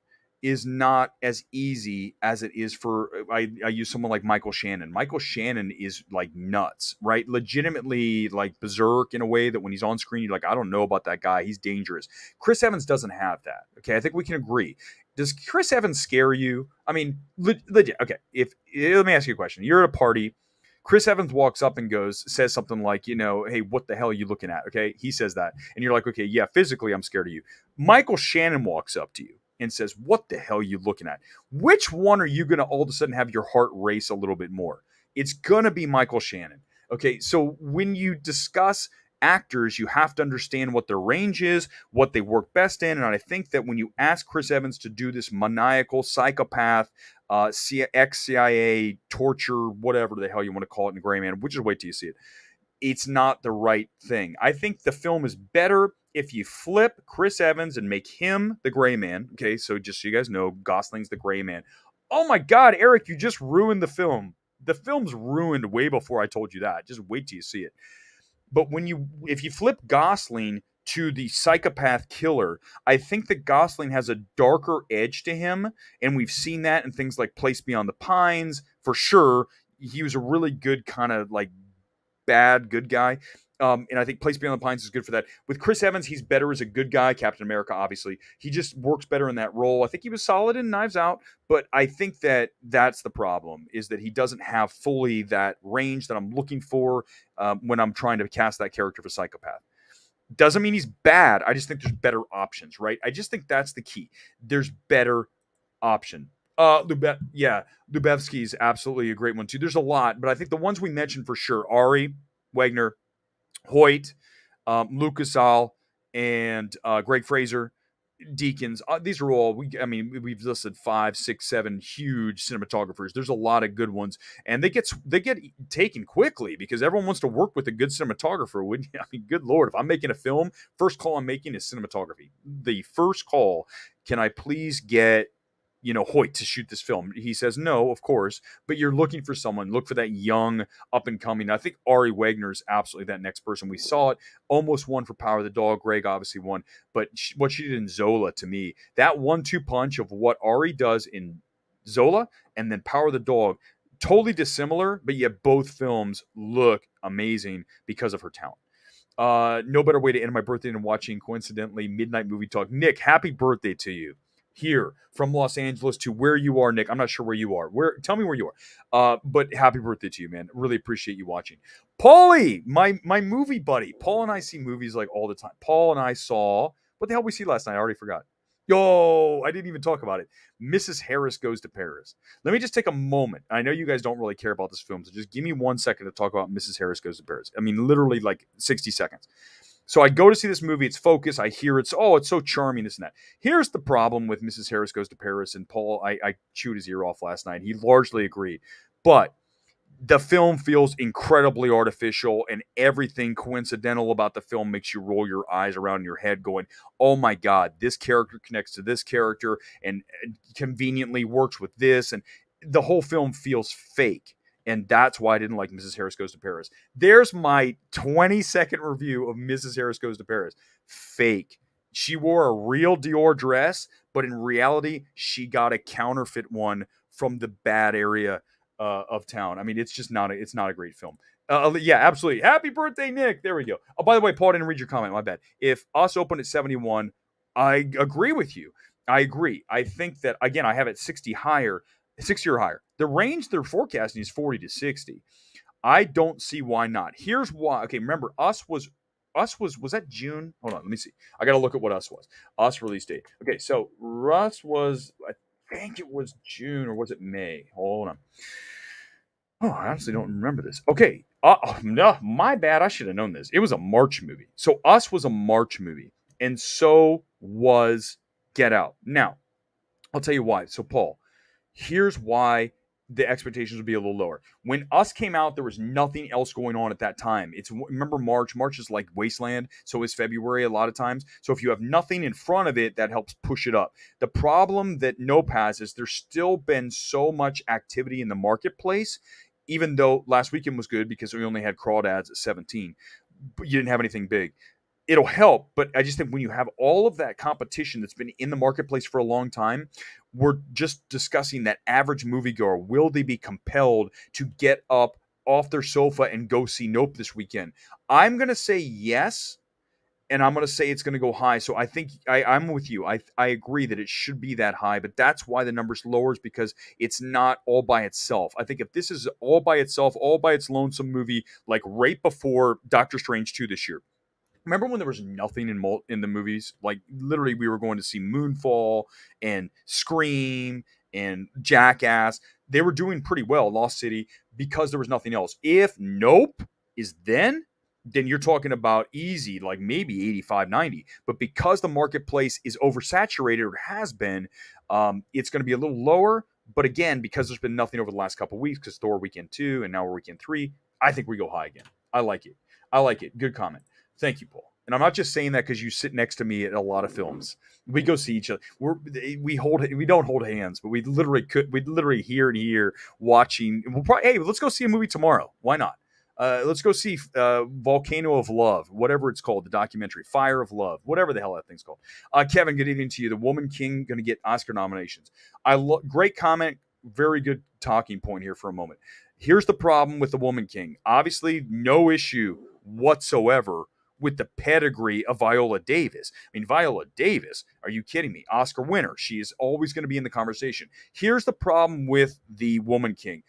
is not as easy as it is for, I use someone like Michael Shannon. Michael Shannon is like nuts, right? Legitimately like berserk in a way that when he's on screen, you're like, I don't know about that guy. He's dangerous. Chris Evans doesn't have that. Okay. I think we can agree. Does Chris Evans scare you? I mean, legit. Okay. Let me ask you a question. You're at a party. Chris Evans walks up and says something like, hey, what the hell are you looking at? Okay. He says that. And you're like, okay, yeah, physically, I'm scared of you. Michael Shannon walks up to you and says, what the hell are you looking at? Which one are you going to all of a sudden have your heart race a little bit more? It's going to be Michael Shannon. Okay, so when you discuss actors, you have to understand what their range is, what they work best in. And I think that when you ask Chris Evans to do this maniacal, psychopath, ex-CIA, torture, whatever the hell you want to call it in The Gray Man, we'll just wait till you see it. It's not the right thing. I think the film is better if you flip Chris Evans and make him the Gray Man. Okay, so just so you guys know, Gosling's the Gray Man. Oh my God, Eric, you just ruined the film. The film's ruined way before I told you that. Just wait till you see it. But if you flip Gosling to the psychopath killer, I think that Gosling has a darker edge to him, and we've seen that in things like Place Beyond the Pines. For sure, he was a really good kind of like bad good guy. And I think Place Beyond the Pines is good for that. With Chris Evans, he's better as a good guy. Captain America, obviously. He just works better in that role. I think he was solid in Knives Out, but I think that that's the problem, is that he doesn't have fully that range that I'm looking for when I'm trying to cast that character for psychopath. Doesn't mean he's bad. I just think there's better options, right? I just think that's the key. There's better option. Lubevsky is absolutely a great one too. There's a lot, but I think the ones we mentioned for sure: Ari, Wagner, Hoyt, Lucas All, and Greg Fraser. Deacons. These are all I mean, we've listed 5, 6, 7 huge cinematographers. There's a lot of good ones, and they get taken quickly because everyone wants to work with a good cinematographer. Wouldn't you? I mean, good lord, if I'm making a film, first call I'm making is cinematography. The first call, can I please get Hoyt to shoot this film? He says no, of course, but you're looking for someone. Look for that young, up and coming. I think Ari Wagner is absolutely that next person. We saw it, almost won for Power of the Dog. Greg obviously won, but what she did in Zola, to me, that 1-2 punch of what Ari does in Zola and then Power of the Dog, totally dissimilar, but yet both films look amazing because of her talent. No better way to end my birthday than watching, coincidentally, Midnight Movie Talk. Nick, happy birthday to you. Here from Los Angeles to where you are, Nick. I'm not sure where you are. Tell me where you are. But happy birthday to you, man. Really appreciate you watching. Paulie, my movie buddy. Paul and I see movies like all the time. Paul and I saw, what the hell we see last night? I already forgot. Yo, I didn't even talk about it. Mrs. Harris Goes to Paris. Let me just take a moment. I know you guys don't really care about this film, so just give me 1 second to talk about Mrs. Harris Goes to Paris. I mean, literally like 60 seconds. So I go to see this movie. It's focused. I hear it's so charming, this and that. Here's the problem with Mrs. Harris Goes to Paris. And Paul, I chewed his ear off last night. He largely agreed. But the film feels incredibly artificial, and everything coincidental about the film makes you roll your eyes around in your head going, oh my God, this character connects to this character and conveniently works with this. And the whole film feels fake. And that's why I didn't like Mrs. Harris Goes to Paris. There's my 20-second review of Mrs. Harris Goes to Paris. Fake. She wore a real Dior dress, but in reality, she got a counterfeit one from the bad area of town. I mean, it's just not a great film. Yeah, absolutely. Happy birthday, Nick. There we go. Oh, by the way, Paul, I didn't read your comment. My bad. If Us opened at 71, I agree with you. I agree. I think that, again, I have it 60 or higher. The range they're forecasting is 40 to 60. I don't see why not. Here's why. Okay, remember, Us was that June? Hold on, let me see. I got to look at what Us was. Us release date. Okay, so Russ was, I think it was June, or was it May? Hold on. Oh, I honestly don't remember this. Okay. No, my bad. I should have known this. It was a March movie. So Us was a March movie, and so was Get Out. Now, I'll tell you why. So, Paul, here's why the expectations would be a little lower. When Us came out, there was nothing else going on at that time. Remember March. March is like wasteland. So is February a lot of times. So if you have nothing in front of it, that helps push it up. The problem that Nope has is there's still been so much activity in the marketplace, even though last weekend was good because we only had crawdads at 17, but you didn't have anything big. It'll help, but I just think when you have all of that competition that's been in the marketplace for a long time, we're just discussing that average moviegoer. Will they be compelled to get up off their sofa and go see Nope this weekend? I'm going to say yes, and I'm going to say it's going to go high. So I think I'm with you. I agree that it should be that high, but that's why the number's lower, is because it's not all by itself. I think if this is all by itself, all by its lonesome movie, like right before Doctor Strange 2 this year, remember when there was nothing in the movies? Like literally, we were going to see Moonfall and Scream and Jackass. They were doing pretty well, Lost City, because there was nothing else. If Nope is then you're talking about easy, like maybe 85, 90. But because the marketplace is oversaturated, or has been, it's going to be a little lower. But again, because there's been nothing over the last couple of weeks, because Thor weekend 2 and now we're weekend 3, I think we go high again. I like it. Good comment. Thank you, Paul. And I'm not just saying that because you sit next to me at a lot of films. We go see each other. We don't hold hands, but we literally here and here watching. Hey, let's go see a movie tomorrow. Why not? Let's go see Volcano of Love, whatever it's called, the documentary, Fire of Love, whatever the hell that thing's called. Kevin, good evening to you. The Woman King going to get Oscar nominations. Great comment. Very good talking point here for a moment. Here's the problem with The Woman King. Obviously, no issue whatsoever with the pedigree of Viola Davis. I mean, Viola Davis, are you kidding me? Oscar winner. She is always going to be in the conversation. Here's the problem with The Woman King.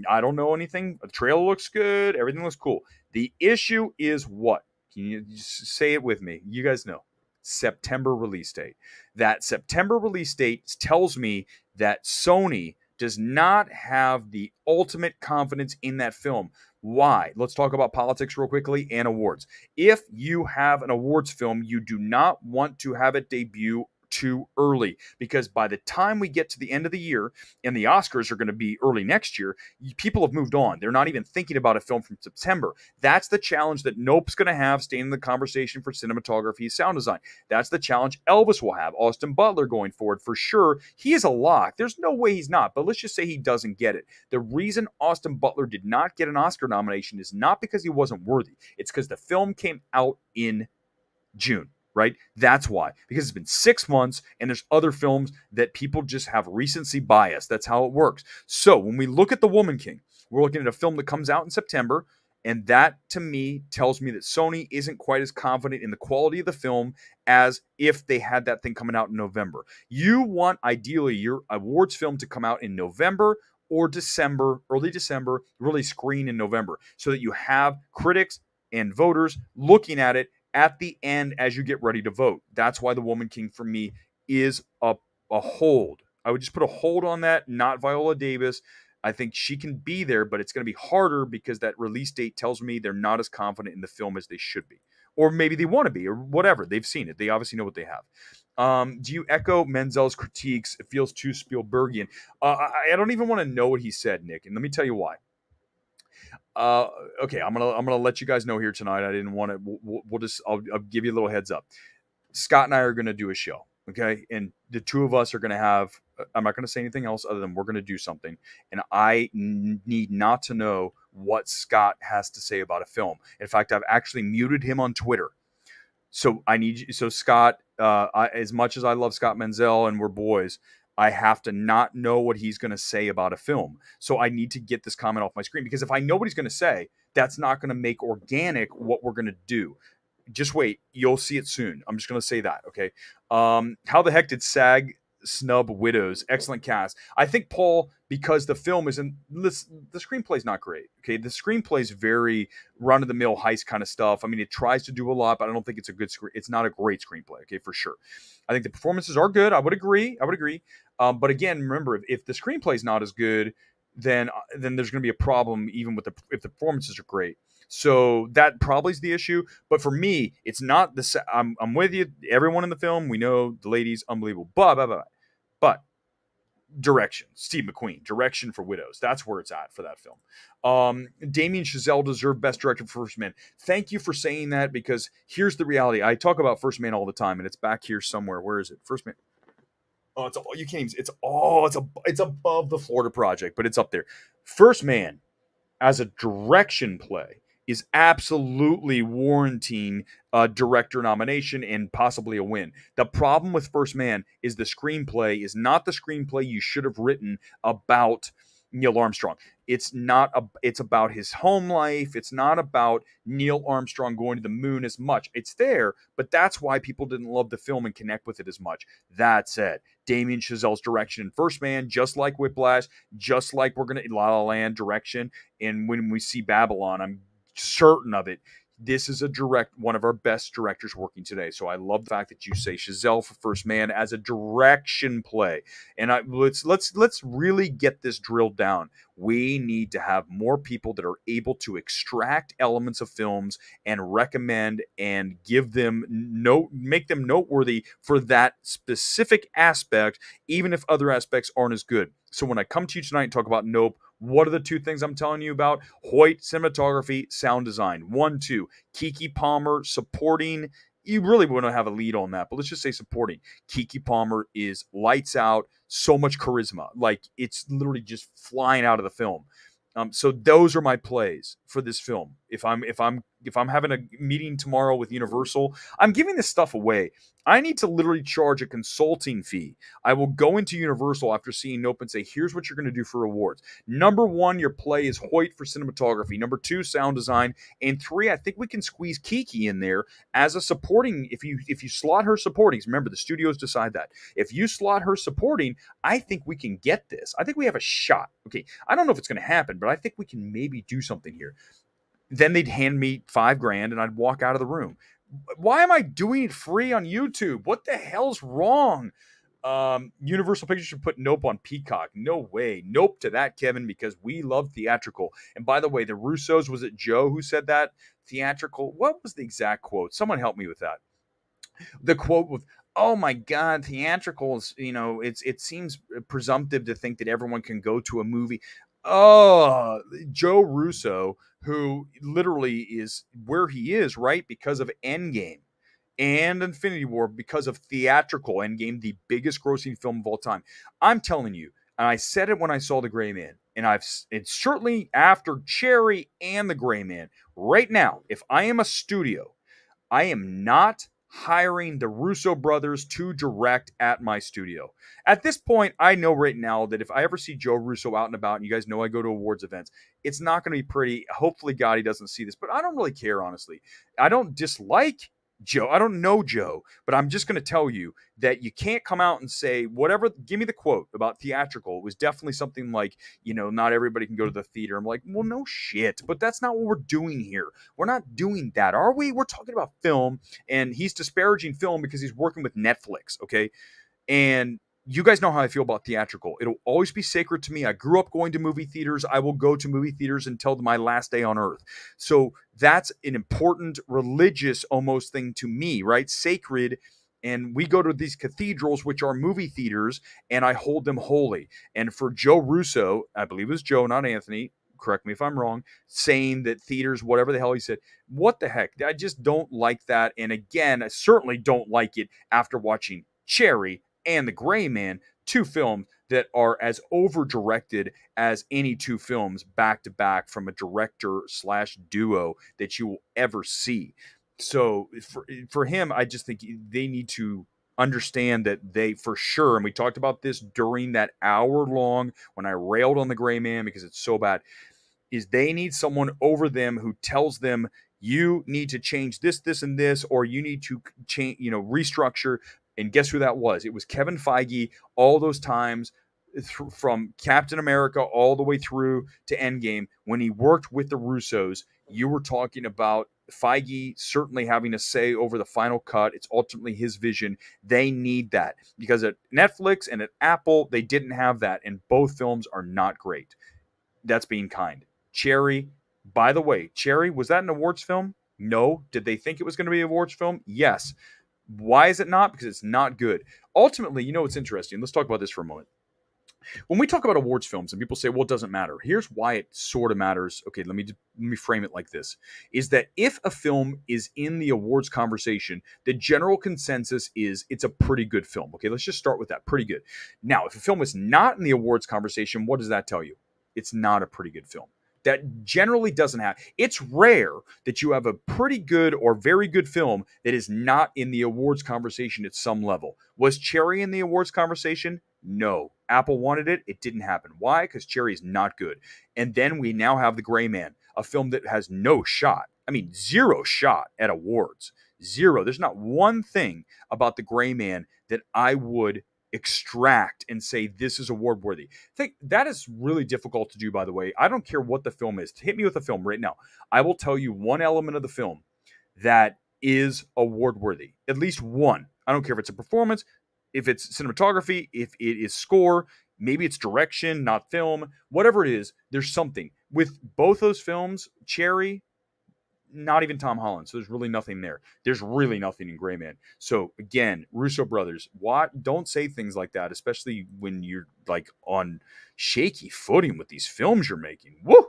I don't know anything. The trailer looks good. Everything looks cool. The issue is what? Can you just say it with me? You guys know. September release date. That September release date tells me that Sony does not have the ultimate confidence in that film. Why? Let's talk about politics real quickly and awards. If you have an awards film, you do not want to have it debut too early, because by the time we get to the end of the year and the Oscars are going to be early next year, people have moved on. They're not even thinking about a film from September. That's the challenge that Nope's going to have, staying in the conversation for cinematography, sound design. That's the challenge Elvis will have. Austin Butler going forward for sure. He is a lock. There's no way he's not, but let's just say he doesn't get it. The reason Austin Butler did not get an Oscar nomination is not because he wasn't worthy. It's because the film came out in June, right? That's why. Because it's been 6 months and there's other films that people just have recency bias. That's how it works. So when we look at The Woman King, we're looking at a film that comes out in September. And that, to me, tells me that Sony isn't quite as confident in the quality of the film as if they had that thing coming out in November. You want, ideally, your awards film to come out in November or December, early December, really screen in November, so that you have critics and voters looking at it at the end as you get ready to vote. That's why The Woman King, for me, is a hold. I would just put a hold on that, not Viola Davis. I think she can be there, but it's going to be harder because that release date tells me they're not as confident in the film as they should be. Or maybe they want to be, or whatever. They've seen it. They obviously know what they have. Do you echo Menzel's critiques? It feels too Spielbergian. I don't even want to know what he said, Nick, and let me tell you why. Uh, okay, I'm gonna let you guys know here tonight. I didn't want to. We'll just. I'll give you a little heads up. Scott and I are gonna do a show. Okay, and the two of us are gonna have. I'm not gonna say anything else other than we're gonna do something, and I need not to know what Scott has to say about a film. In fact, I've actually muted him on Twitter. So I need you. So Scott, as much as I love Scott Menzel and we're boys, I have to not know what he's going to say about a film. So I need to get this comment off my screen, because if I know what he's going to say, that's not going to make organic what we're going to do. Just wait. You'll see it soon. I'm just going to say that. Okay. How the heck did SAG snub Widows? Excellent cast. I think, Paul, because the film isn't, the screenplay's not great. Okay. The screenplay's very run of the mill heist kind of stuff. I mean, it tries to do a lot, but I don't think it's a good screen. It's not a great screenplay. Okay. For sure. I think the performances are good. I would agree. But again, remember, if the screenplay's not as good, then there's going to be a problem even with if the performances are great. So that probably is the issue. But for me, it's not the. I'm with you. Everyone in the film, we know the lady's unbelievable. But direction, Steve McQueen, direction for Widows. That's where it's at for that film. Damien Chazelle deserved Best Director for First Man. Thank you for saying that, because here's the reality. I talk about First Man all the time, and it's back here somewhere. Where is it? First Man. Oh, you can't even. It's above the Florida Project, but it's up there. First Man, as a direction play, is absolutely warranting a director nomination and possibly a win. The problem with First Man is the screenplay is not the screenplay you should have written about Neil Armstrong. It's not. It's about his home life. It's not about Neil Armstrong going to the moon as much. It's there, but that's why people didn't love the film and connect with it as much. That said, Damien Chazelle's direction in First Man, just like Whiplash, just like we're going to La La Land direction, and when we see Babylon, I'm certain of it. This is one of our best directors working today. So I love the fact that you say Chazelle for First Man as a direction play. And let's really get this drilled down. We need to have more people that are able to extract elements of films and recommend and give them make them noteworthy for that specific aspect, even if other aspects aren't as good. So when I come to you tonight and talk about Nope, what are the two things I'm telling you about? Hoyt, cinematography, sound design. 1, 2. Keke Palmer, supporting. You really want to have a lead on that, but let's just say supporting. Keke Palmer is lights out, so much charisma. Like, it's literally just flying out of the film. So those are my plays for this film. If I'm having a meeting tomorrow with Universal, I'm giving this stuff away. I need to literally charge a consulting fee. I will go into Universal after seeing Nope and say, here's what you're going to do for awards. Number 1, your play is Hoyt for cinematography. Number 2, sound design. And 3, I think we can squeeze Keke in there as a supporting. If you slot her supporting, remember the studios decide that. If you slot her supporting, I think we can get this. I think we have a shot. Okay, I don't know if it's going to happen, but I think we can maybe do something here. Then they'd hand me $5,000 and I'd walk out of the room. Why am I doing it free on YouTube? What the hell's wrong? Universal Pictures should put Nope on Peacock. No way. Nope to that, Kevin, because we love Theatrical. And by the way, the Russos, was it Joe who said that? Theatrical. What was the exact quote? Someone help me with that. The quote was, oh my God, theatricals, it seems presumptive to think that everyone can go to a movie. Oh, Joe Russo, who literally is where he is, right? Because of Endgame and Infinity War, because of Theatrical, Endgame, the biggest grossing film of all time. I'm telling you, and I said it when I saw The Gray Man, and it's certainly after Cherry and The Gray Man. Right now, if I am a studio, I am not hiring the Russo brothers to direct at my studio. At this point, I know right now that if I ever see Joe Russo out and about, and you guys know I go to awards events, it's not going to be pretty. Hopefully, God, he doesn't see this, but I don't really care, honestly. I don't dislike Joe. I don't know Joe, but I'm just going to tell you that you can't come out and say whatever. Give me the quote about Theatrical. It was definitely something like, not everybody can go to the theater. I'm like, well, no shit, but that's not what we're doing here. We're not doing that, are we? We're talking about film, and he's disparaging film because he's working with Netflix, okay? And you guys know how I feel about Theatrical. It'll always be sacred to me. I grew up going to movie theaters. I will go to movie theaters until my last day on earth. So that's an important religious almost thing to me, right? Sacred. And we go to these cathedrals, which are movie theaters, and I hold them holy. And for Joe Russo, I believe it was Joe, not Anthony, correct me if I'm wrong, saying that theaters, whatever the hell he said, what the heck? I just don't like that. And again, I certainly don't like it after watching Cherry and The Gray Man, two films that are as over directed as any two films back to back from a director slash duo that you will ever see. So for him, I just think they need to understand that they for sure, and we talked about this during that hour long when I railed on The Gray Man because it's so bad, is they need someone over them who tells them you need to change this, this, and this, or you need to change, restructure. And guess who that was? It was Kevin Feige. All those times from Captain America all the way through to Endgame, when he worked with the Russos, you were talking about Feige certainly having a say over the final cut. It's ultimately his vision. They need that because at Netflix and at Apple, they didn't have that. And both films are not great. That's being kind. Cherry, by the way, Cherry, was that an awards film? No. Did they think it was going to be an awards film? Yes. Why is it not? Because it's not good. Ultimately, what's interesting? Let's talk about this for a moment. When we talk about awards films and people say, well, it doesn't matter. Here's why it sort of matters. Okay, let me frame it like this. Is that if a film is in the awards conversation, the general consensus is it's a pretty good film. Okay, let's just start with that. Pretty good. Now, if a film is not in the awards conversation, what does that tell you? It's not a pretty good film. That generally doesn't happen. It's rare that you have a pretty good or very good film that is not in the awards conversation at some level. Was Cherry in the awards conversation? No. Apple wanted it. It didn't happen. Why? Because Cherry is not good. And then we now have The Gray Man, a film that has no shot. I mean, zero shot at awards. Zero. There's not one thing about The Gray Man that I would extract and say this is award worthy. Think that is really difficult to do, by the way. I don't care what the film is. Hit me with a film right now. I will tell you one element of the film that is award worthy. At least one. I don't care if it's a performance, if it's cinematography, if it is score, maybe it's direction, not film, whatever it is, there's something. With both those films, Cherry, not even Tom Holland. So there's really nothing there. There's really nothing in Gray Man. So again, Russo brothers, don't say things like that, especially when you're like on shaky footing with these films you're making. Woo!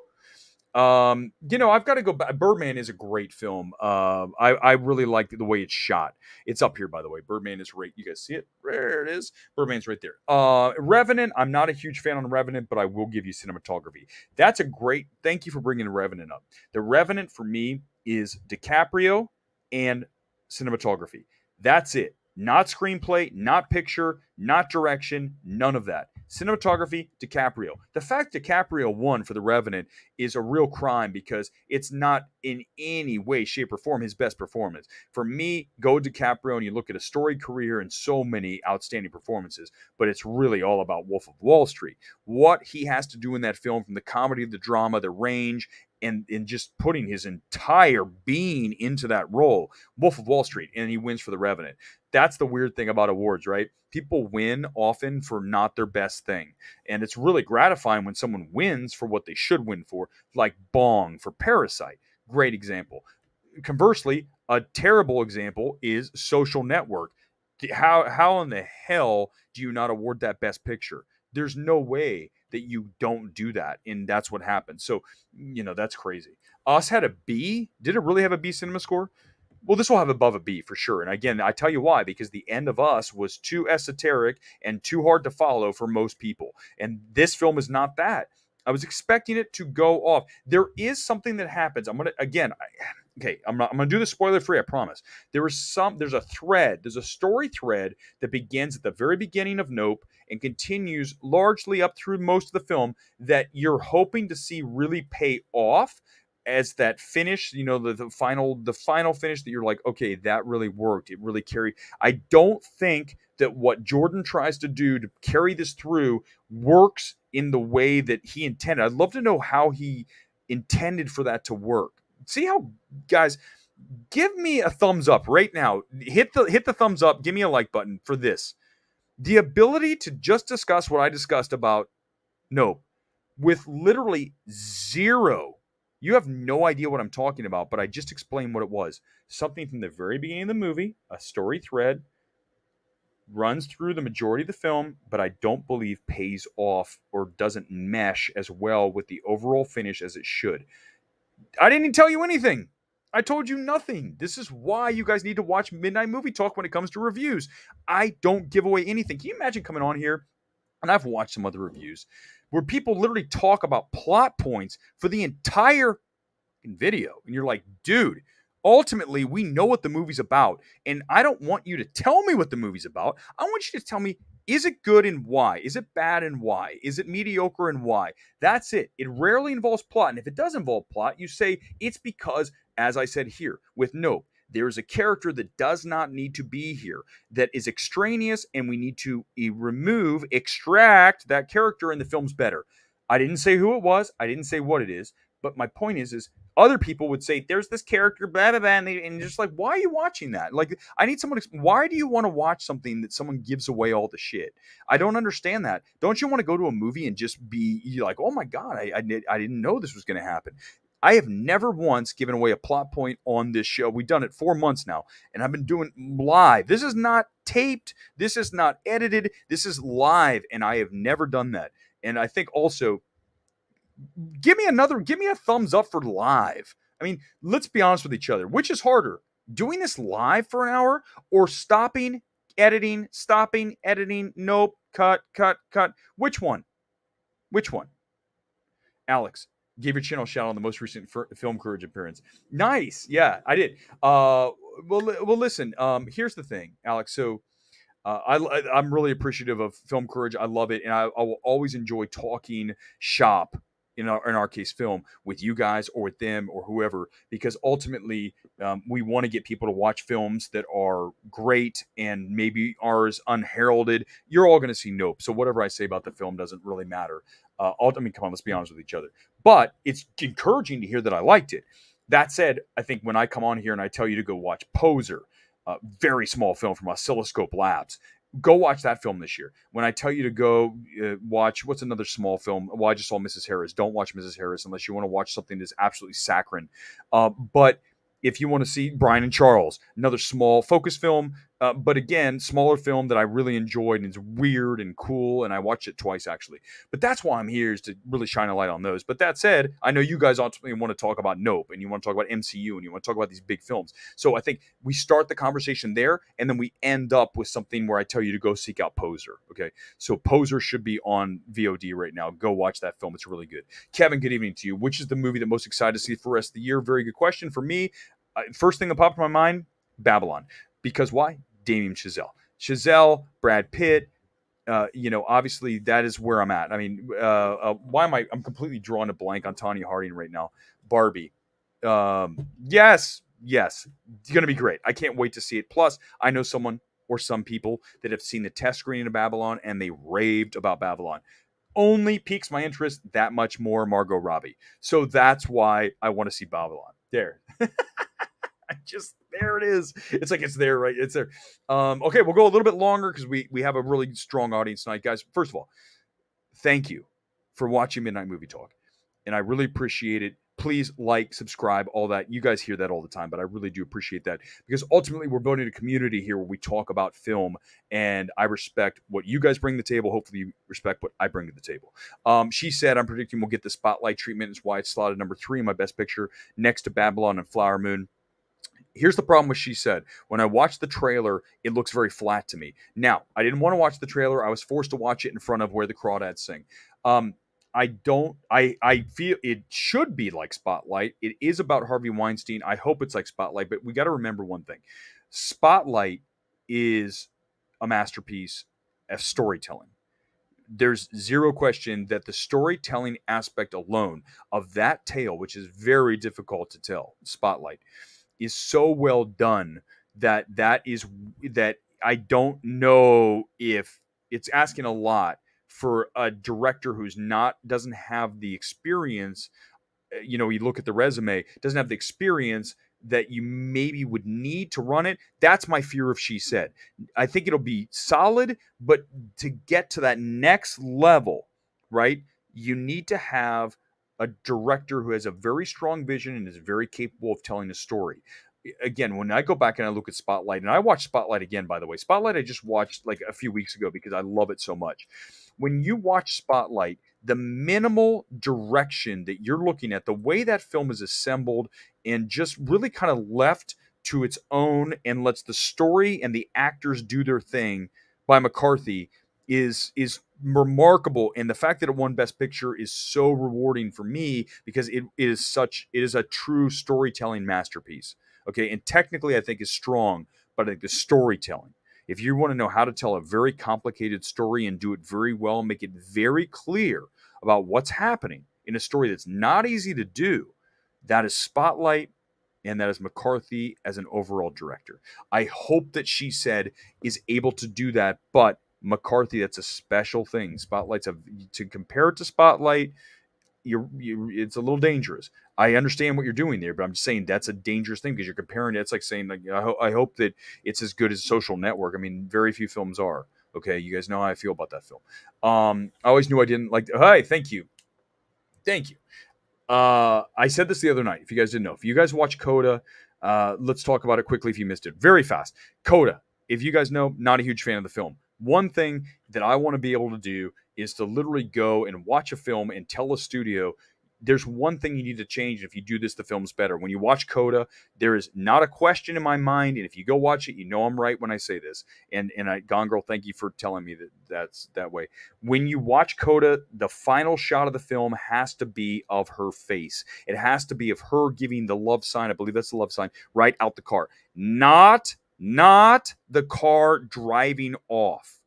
I've got to go back. Birdman is a great film. I really like the way it's shot. It's up here, by the way. Birdman is right. You guys see it? There it is. Birdman's right there. Revenant. I'm not a huge fan on Revenant, but I will give you cinematography. That's a great. Thank you for bringing Revenant up. The Revenant for me is DiCaprio and cinematography. That's it. Not screenplay, not picture, not direction, none of that. Cinematography, DiCaprio. The fact DiCaprio won for The Revenant is a real crime because it's not in any way, shape, or form his best performance. For me, go DiCaprio and you look at a storied career and so many outstanding performances, but it's really all about Wolf of Wall Street. What he has to do in that film, from the comedy, the drama, the range, and just putting his entire being into that role, Wolf of Wall Street, and he wins for The Revenant. That's the weird thing about awards, right? People win often for not their best thing. And it's really gratifying when someone wins for what they should win for, like Bong for Parasite. Great example. Conversely, a terrible example is Social Network. How in the hell do you not award that best picture? There's no way that you don't do that, and that's what happened. So, that's crazy. Us had a B. Did it really have a B cinema score? Well, this will have above a B for sure. And again, I tell you why, because the end of Us was too esoteric and too hard to follow for most people. And this film is not that. I was expecting it to go off. There is something that happens. I'm gonna do this spoiler free, I promise. There's a thread, there's a story thread that begins at the very beginning of Nope and continues largely up through most of the film that you're hoping to see really pay off as that finish, the final finish that you're like, okay, that really worked. It really carried. I don't think that what Jordan tries to do to carry this through works in the way that he intended. I'd love to know how he intended for that to work. See how, guys, give me a thumbs up right now. Hit the thumbs up. Give me a like button for this. The ability to just discuss what I discussed about Nope with literally zero. You have no idea what I'm talking about, but I just explained what it was. Something from the very beginning of the movie, a story thread runs through the majority of the film, but I don't believe pays off or doesn't mesh as well with the overall finish as it should. I didn't tell you anything. I told you nothing. This is why you guys need to watch Midnight Movie Talk when it comes to reviews. I don't give away anything. Can you imagine coming on here? And I've watched some other reviews where people literally talk about plot points for the entire video. And you're like, dude, ultimately, we know what the movie's about. And I don't want you to tell me what the movie's about. I want you to tell me, is it good and why? Is it bad and why? Is it mediocre and why? That's it. It rarely involves plot. And if it does involve plot, you say it's because, as I said here with Nope, there's a character that does not need to be here, that is extraneous, and we need to extract that character, and the film's better. I didn't say who it was. I didn't say what it is. But my point is other people would say, there's this character, blah, blah, blah, and just like, why are you watching that? Like, I need someone why do you want to watch something that someone gives away all the shit? I don't understand that. Don't you want to go to a movie and just be like, oh my God, I didn't know this was going to happen. I have never once given away a plot point on this show. We've done it 4 months now, and I've been doing live. This is not taped. This is not edited. This is live, and I have never done that. And I think also, give me a thumbs up for live. I mean, let's be honest with each other. Which is harder, doing this live for an hour or stopping, editing, nope, cut. Which one? Alex, gave your channel a shout out on the most recent Film Courage appearance. Nice. Yeah, I did. Well, listen, here's the thing, Alex. So I'm really appreciative of Film Courage. I love it, and I will always enjoy talking shop in our case film with you guys or with them or whoever, because ultimately we want to get people to watch films that are great and maybe ours unheralded. You're all going to see Nope, so whatever I say about the film doesn't really matter. Come on, let's be honest with each other. But it's encouraging to hear that I liked it. That said, I think when I come on here and I tell you to go watch Poser, very small film from Oscilloscope Labs, go watch that film this year. When I tell you to go watch, what's another small film? Well, I just saw Mrs. Harris. Don't watch Mrs. Harris unless you want to watch something that's absolutely saccharine. But if you want to see Brian and Charles, another small focus film, but again, smaller film that I really enjoyed, and it's weird and cool, and I watched it twice actually. But that's why I'm here, is to really shine a light on those. But that said, I know you guys ultimately want to talk about Nope, and you want to talk about MCU, and you want to talk about these big films. So I think we start the conversation there, and then we end up with something where I tell you to go seek out Poser. Okay, so Poser should be on VOD right now. Go watch that film; it's really good. Kevin, good evening to you. Which is the movie that most excited to see for the rest of the year? Very good question for me. First thing that popped in my mind, Babylon. Because why? Damien Chazelle, Brad Pitt. Obviously that is where I'm at. I mean, why am I'm completely drawing a blank on Tanya Harding right now. Barbie. Yes. It's going to be great. I can't wait to see it. Plus, I know someone or some people that have seen the test screening of Babylon, and they raved about Babylon. Only piques my interest that much more, Margot Robbie. So that's why I want to see Babylon. There. There it is. It's like it's there, right? It's there. Okay, we'll go a little bit longer because we have a really strong audience tonight, guys. First of all, thank you for watching Midnight Movie Talk, and I really appreciate it. please like, subscribe, all that. You guys hear that all the time, but I really do appreciate that because ultimately we're building a community here where we talk about film, and I respect what you guys bring to the table. Hopefully you respect what I bring to the table. She said, I'm predicting we'll get the spotlight treatment. It's why it's slotted number 3 in my best picture next to Babylon and Flower Moon. Here's the problem with She Said. When I watched the trailer, it looks very flat to me. Now, I didn't want to watch the trailer. I was forced to watch it in front of Where the Crawdads Sing. I feel it should be like Spotlight. It is about Harvey Weinstein. I hope it's like Spotlight, but we got to remember one thing. Spotlight is a masterpiece of storytelling. There's zero question that the storytelling aspect alone of that tale, which is very difficult to tell, Spotlight, is so well done that I don't know if it's asking a lot for a director who's doesn't have the experience. You look at the resume, doesn't have the experience that you maybe would need to run it. That's my fear of She Said. I think it'll be solid, but to get to that next level, right, you need to have a director who has a very strong vision and is very capable of telling a story. Again, when I go back and I look at Spotlight, and I watched Spotlight again, by the way. Spotlight I just watched like a few weeks ago because I love it so much. When you watch Spotlight, the minimal direction that you're looking at, the way that film is assembled and just really kind of left to its own and lets the story and the actors do their thing by McCarthy is remarkable. And the fact that it won Best Picture is so rewarding for me because it is a true storytelling masterpiece. Okay, and technically I think is strong, but I think the storytelling, if you want to know how to tell a very complicated story and do it very well and make it very clear about what's happening in a story that's not easy to do, that is Spotlight, and that is McCarthy as an overall director. I hope that She Said is able to do that, but McCarthy, that's a special thing. To compare it to Spotlight, it's a little dangerous. I understand what you're doing there, but I'm just saying that's a dangerous thing because you're comparing it. It's like saying, like, I hope that it's as good as Social Network. I mean, very few films are. Okay, you guys know how I feel about that film. I always knew I didn't like. Hey, thank you. I said this the other night. If you guys didn't know, if you guys watch Coda, let's talk about it quickly. If you missed it, very fast. Coda. If you guys know, not a huge fan of the film. One thing that I want to be able to do is to literally go and watch a film and tell a studio, there's one thing you need to change. If you do this, the film's better. When you watch Coda, there is not a question in my mind. And if you go watch it, you know I'm right when I say this. And Gone Girl, thank you for telling me that's that way. When you watch Coda, the final shot of the film has to be of her face. It has to be of her giving the love sign. I believe that's the love sign right out the car. Not the car driving off.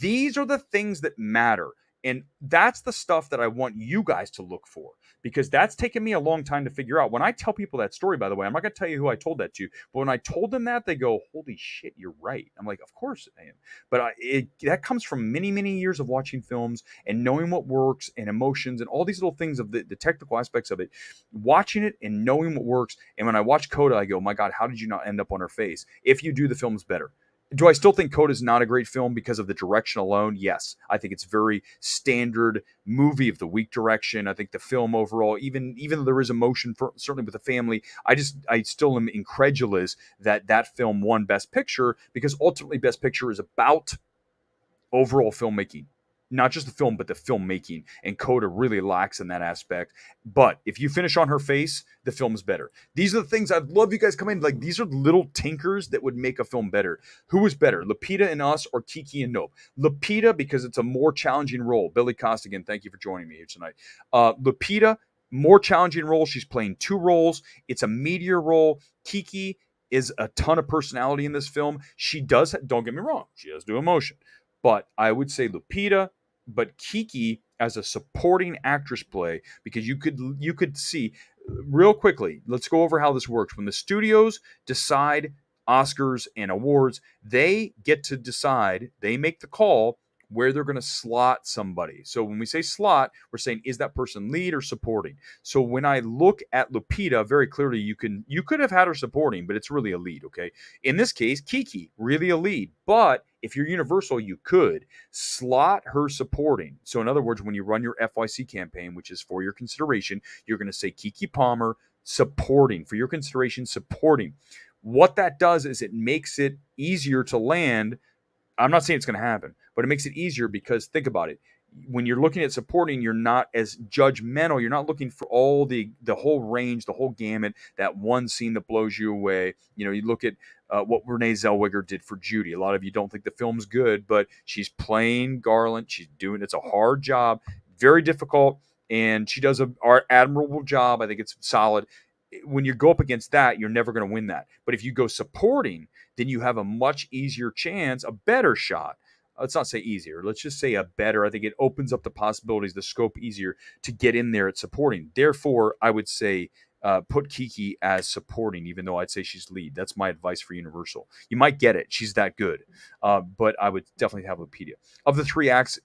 These are the things that matter. And that's the stuff that I want you guys to look for, because that's taken me a long time to figure out. When I tell people that story, by the way, I'm not going to tell you who I told that to, but when I told them that, they go, holy shit, you're right. I'm like, of course I am. But that comes from many, many years of watching films and knowing what works and emotions and all these little things of the technical aspects of it, watching it and knowing what works. And when I watch Coda, I go, my God, how did you not end up on her face? If you do, the film's better. Do I still think Coda is not a great film because of the direction alone? Yes. I think it's very standard movie of the week direction. I think the film overall, even though there is emotion, certainly with the family, I still am incredulous that film won Best Picture, because ultimately Best Picture is about overall filmmaking. Not just the film, but the filmmaking. And Coda really lacks in that aspect. But if you finish on her face, the film's better. These are the things I'd love you guys come in. Like, these are little tinkers that would make a film better. Who is better, Lupita and Us or Kiki and Nope? Lupita, because it's a more challenging role. Billy Costigan, thank you for joining me here tonight. Lupita, more challenging role. She's playing two roles. It's a meteor role. Kiki is a ton of personality in this film. She does, don't get me wrong, she does do emotion. But I would say Lupita, but Kiki as a supporting actress play, because you could see real quickly. Let's go over how this works. When the studios decide Oscars and awards, they get to decide, they make the call where they're going to slot somebody. So when we say slot, we're saying, is that person lead or supporting? So when I look at Lupita, very clearly you could have had her supporting, but it's really a lead, okay? In this case, Kiki, really a lead. But if you're Universal, you could slot her supporting. So in other words, when you run your FYC campaign, which is for your consideration, you're going to say Kiki Palmer supporting, for your consideration, supporting. What that does is it makes it easier to land. I'm not saying it's going to happen, but it makes it easier because think about it. When you're looking at supporting, you're not as judgmental. You're not looking for all the whole range, the whole gamut, that one scene that blows you away. You look at what Renee Zellweger did for Judy. A lot of you don't think the film's good, but she's playing Garland. It's a hard job, very difficult, and she does an admirable job. I think it's solid. When you go up against that, you're never going to win that. But if you go supporting, then you have a much easier chance, a better shot. Let's not say easier. Let's just say a better. I think it opens up the possibilities, the scope easier to get in there at supporting. Therefore, I would say put Kiki as supporting, even though I'd say she's lead. That's my advice for Universal. You might get it. She's that good. But I would definitely have Lupita. Of the three acts,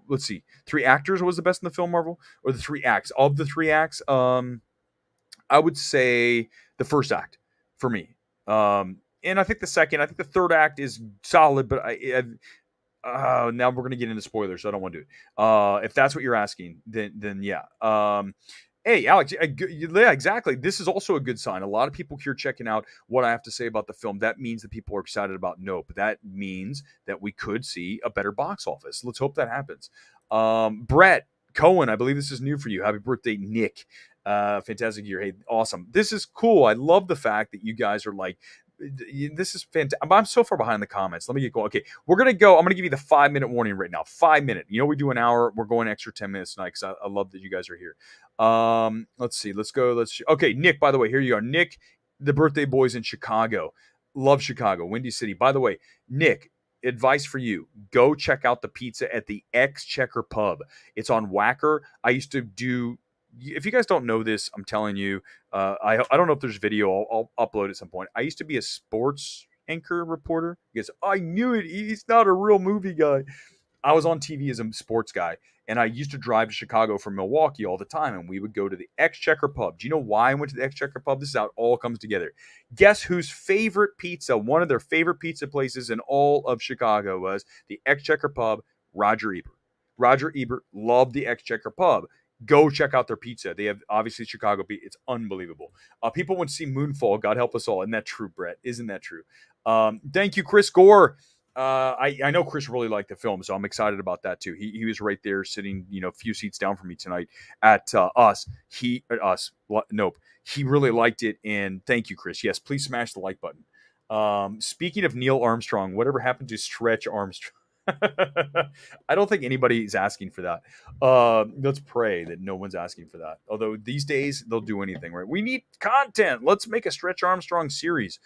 let's see. Three actors was the best in the film, Marvel? Or the three acts? Of the three acts, I would say the first act for me. And I think the third act is solid, but now we're going to get into spoilers, so I don't want to do it. If that's what you're asking, then yeah. Hey, Alex, yeah, exactly. This is also a good sign. A lot of people here checking out what I have to say about the film. That means that people are excited about Nope. That means that we could see a better box office. Let's hope that happens. Brett Cohen, I believe this is new for you. Happy birthday, Nick. Fantastic year. Hey, awesome. This is cool. I love the fact that you guys are like, this is fantastic. I'm so far behind in the comments. Let me get going. Okay, we're going to go. I'm going to give you the 5-minute warning right now. 5 minute. We do an hour. We're going extra 10 minutes tonight because I love that you guys are here. Let's see. Let's go. Okay, Nick, by the way, here you are. Nick, the birthday boy's in Chicago. Love Chicago. Windy City. By the way, Nick, advice for you. Go check out the pizza at the Exchequer Pub. It's on Wacker. I used to do... If you guys don't know this, I'm telling you, I don't know if there's video. I'll upload at some point. I used to be a sports anchor reporter. Because I knew it. He's not a real movie guy. I was on TV as a sports guy, and I used to drive to Chicago from Milwaukee all the time, and we would go to the Exchequer Pub. Do you know why I went to the Exchequer Pub? This is how it all comes together. Guess whose favorite pizza, one of their favorite pizza places in all of Chicago was the Exchequer Pub? Roger Ebert. Roger Ebert loved the Exchequer Pub. Go check out their pizza. They have obviously Chicago pizza. It's unbelievable. People would see Moonfall. God help us all. Isn't that true, Brett? Isn't that true? Thank you, Chris Gore. I know Chris really liked the film, so I'm excited about that too. He was right there sitting, a few seats down from me tonight at us. Nope. He really liked it, and thank you, Chris. Yes, please smash the like button. Speaking of Neil Armstrong, whatever happened to Stretch Armstrong? I don't think anybody's asking for that. Let's pray that no one's asking for that. Although these days they'll do anything, right? We need content. Let's make a Stretch Armstrong series.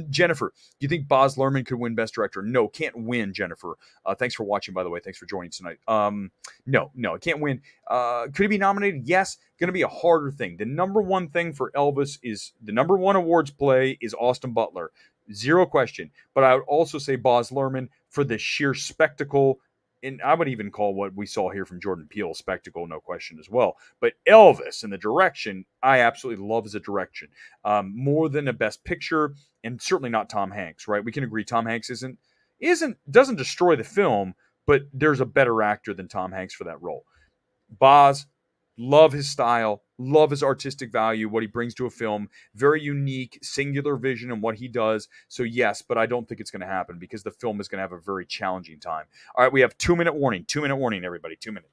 Jennifer, do you think Baz Luhrmann could win Best Director? No, can't win, Jennifer. Thanks for watching, by the way. Thanks for joining tonight. No, it can't win. Could he be nominated? Yes. Going to be a harder thing. The number one thing for Elvis is the number one awards play is Austin Butler. Zero question. But I would also say Baz Luhrmann for the sheer spectacle, and I would even call what we saw here from Jordan Peele spectacle, no question as well. But Elvis and the direction, I absolutely love as a direction. More than a best picture, and certainly not Tom Hanks, right? We can agree Tom Hanks doesn't destroy the film, but there's a better actor than Tom Hanks for that role. Baz, love his style, love his artistic value, what he brings to a film. Very unique, singular vision in what he does. So yes, but I don't think it's going to happen because the film is going to have a very challenging time. All right, we have 2-minute warning. 2-minute warning, everybody. 2 minutes.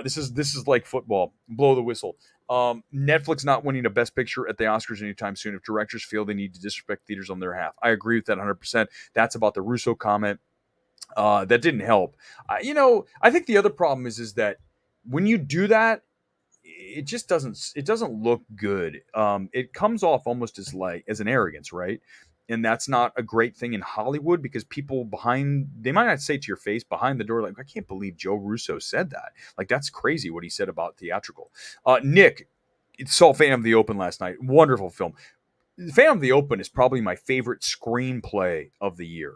This is like football. Blow the whistle. Netflix not winning a Best Picture at the Oscars anytime soon if directors feel they need to disrespect theaters on their behalf. I agree with that 100%. That's about the Russo comment. That didn't help. I think the other problem is that when you do that, it just doesn't look good. It comes off almost as an arrogance, right? And that's not a great thing in Hollywood because people they might not say to your face behind the door, like, I can't believe Joe Russo said that. Like, that's crazy what he said about Theatrical. Nick, saw Phantom of the Open last night. Wonderful film. Phantom of the Open is probably my favorite screenplay of the year.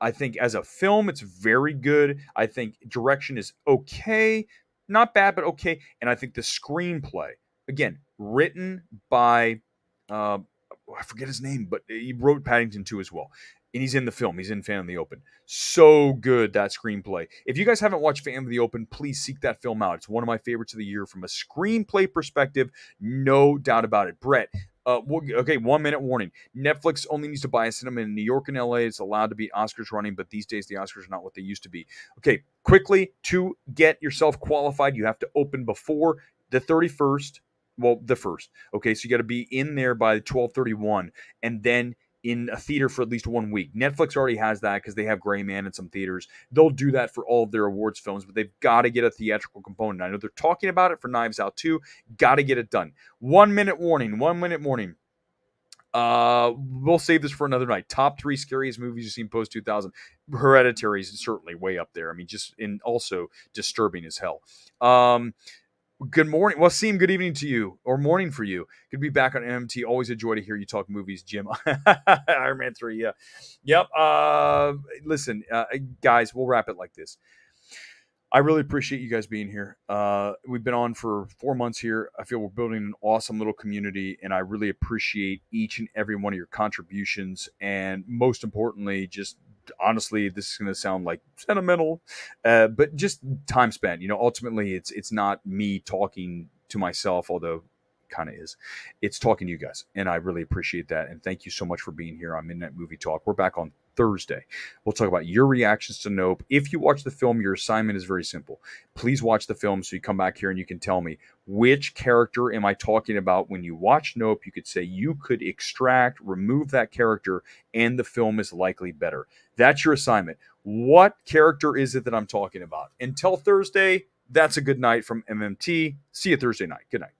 I think as a film, it's very good. I think direction is okay, not bad, but okay. And I think the screenplay, again, written by, uh, I forget his name, but he wrote Paddington 2 as well. And he's in the film. He's in Fan of the Open. So good, that screenplay. If you guys haven't watched Fan of the Open, please seek that film out. It's one of my favorites of the year from a screenplay perspective. No doubt about it. Brett, okay, 1 minute warning. Netflix only needs to buy a cinema in New York and LA. It's allowed to be Oscars running, but these days the Oscars are not what they used to be. Okay, quickly, to get yourself qualified, you have to open before the 31st. Well, the first. Okay, so you got to be in there by 12/31, and then in a theater for at least 1 week. Netflix already has that because they have Gray Man in some theaters. They'll do that for all of their awards films, but they've got to get a theatrical component. I know they're talking about it for Knives Out too. Got to get it done. 1 minute warning. 1 minute warning. We'll save this for another night. Top 3 scariest movies you've seen post 2000. Hereditary is certainly way up there. I mean, just in also disturbing as hell. Good morning. Well, Seem, good evening to you, or morning for you. Good to be back on MMT. Always a joy to hear you talk movies, Jim. Iron Man 3, yeah. Yep. Listen, guys, we'll wrap it like this. I really appreciate you guys being here. We've been on for 4 months here. I feel we're building an awesome little community, and I really appreciate each and every one of your contributions. And most importantly, just honestly, this is going to sound like sentimental, but just time spent. Ultimately, it's not me talking to myself, although kind of is. It's talking to you guys, and I really appreciate that. And thank you so much for being here on Midnight Movie Talk. We're back on Thursday. We'll talk about your reactions to Nope. If you watch the film, your assignment is very simple. Please watch the film so you come back here and you can tell me which character am I talking about when you watch Nope. You could say you could remove that character, and the film is likely better. That's your assignment. What character is it that I'm talking about? Until Thursday, that's a good night from MMT. See you Thursday night. Good night.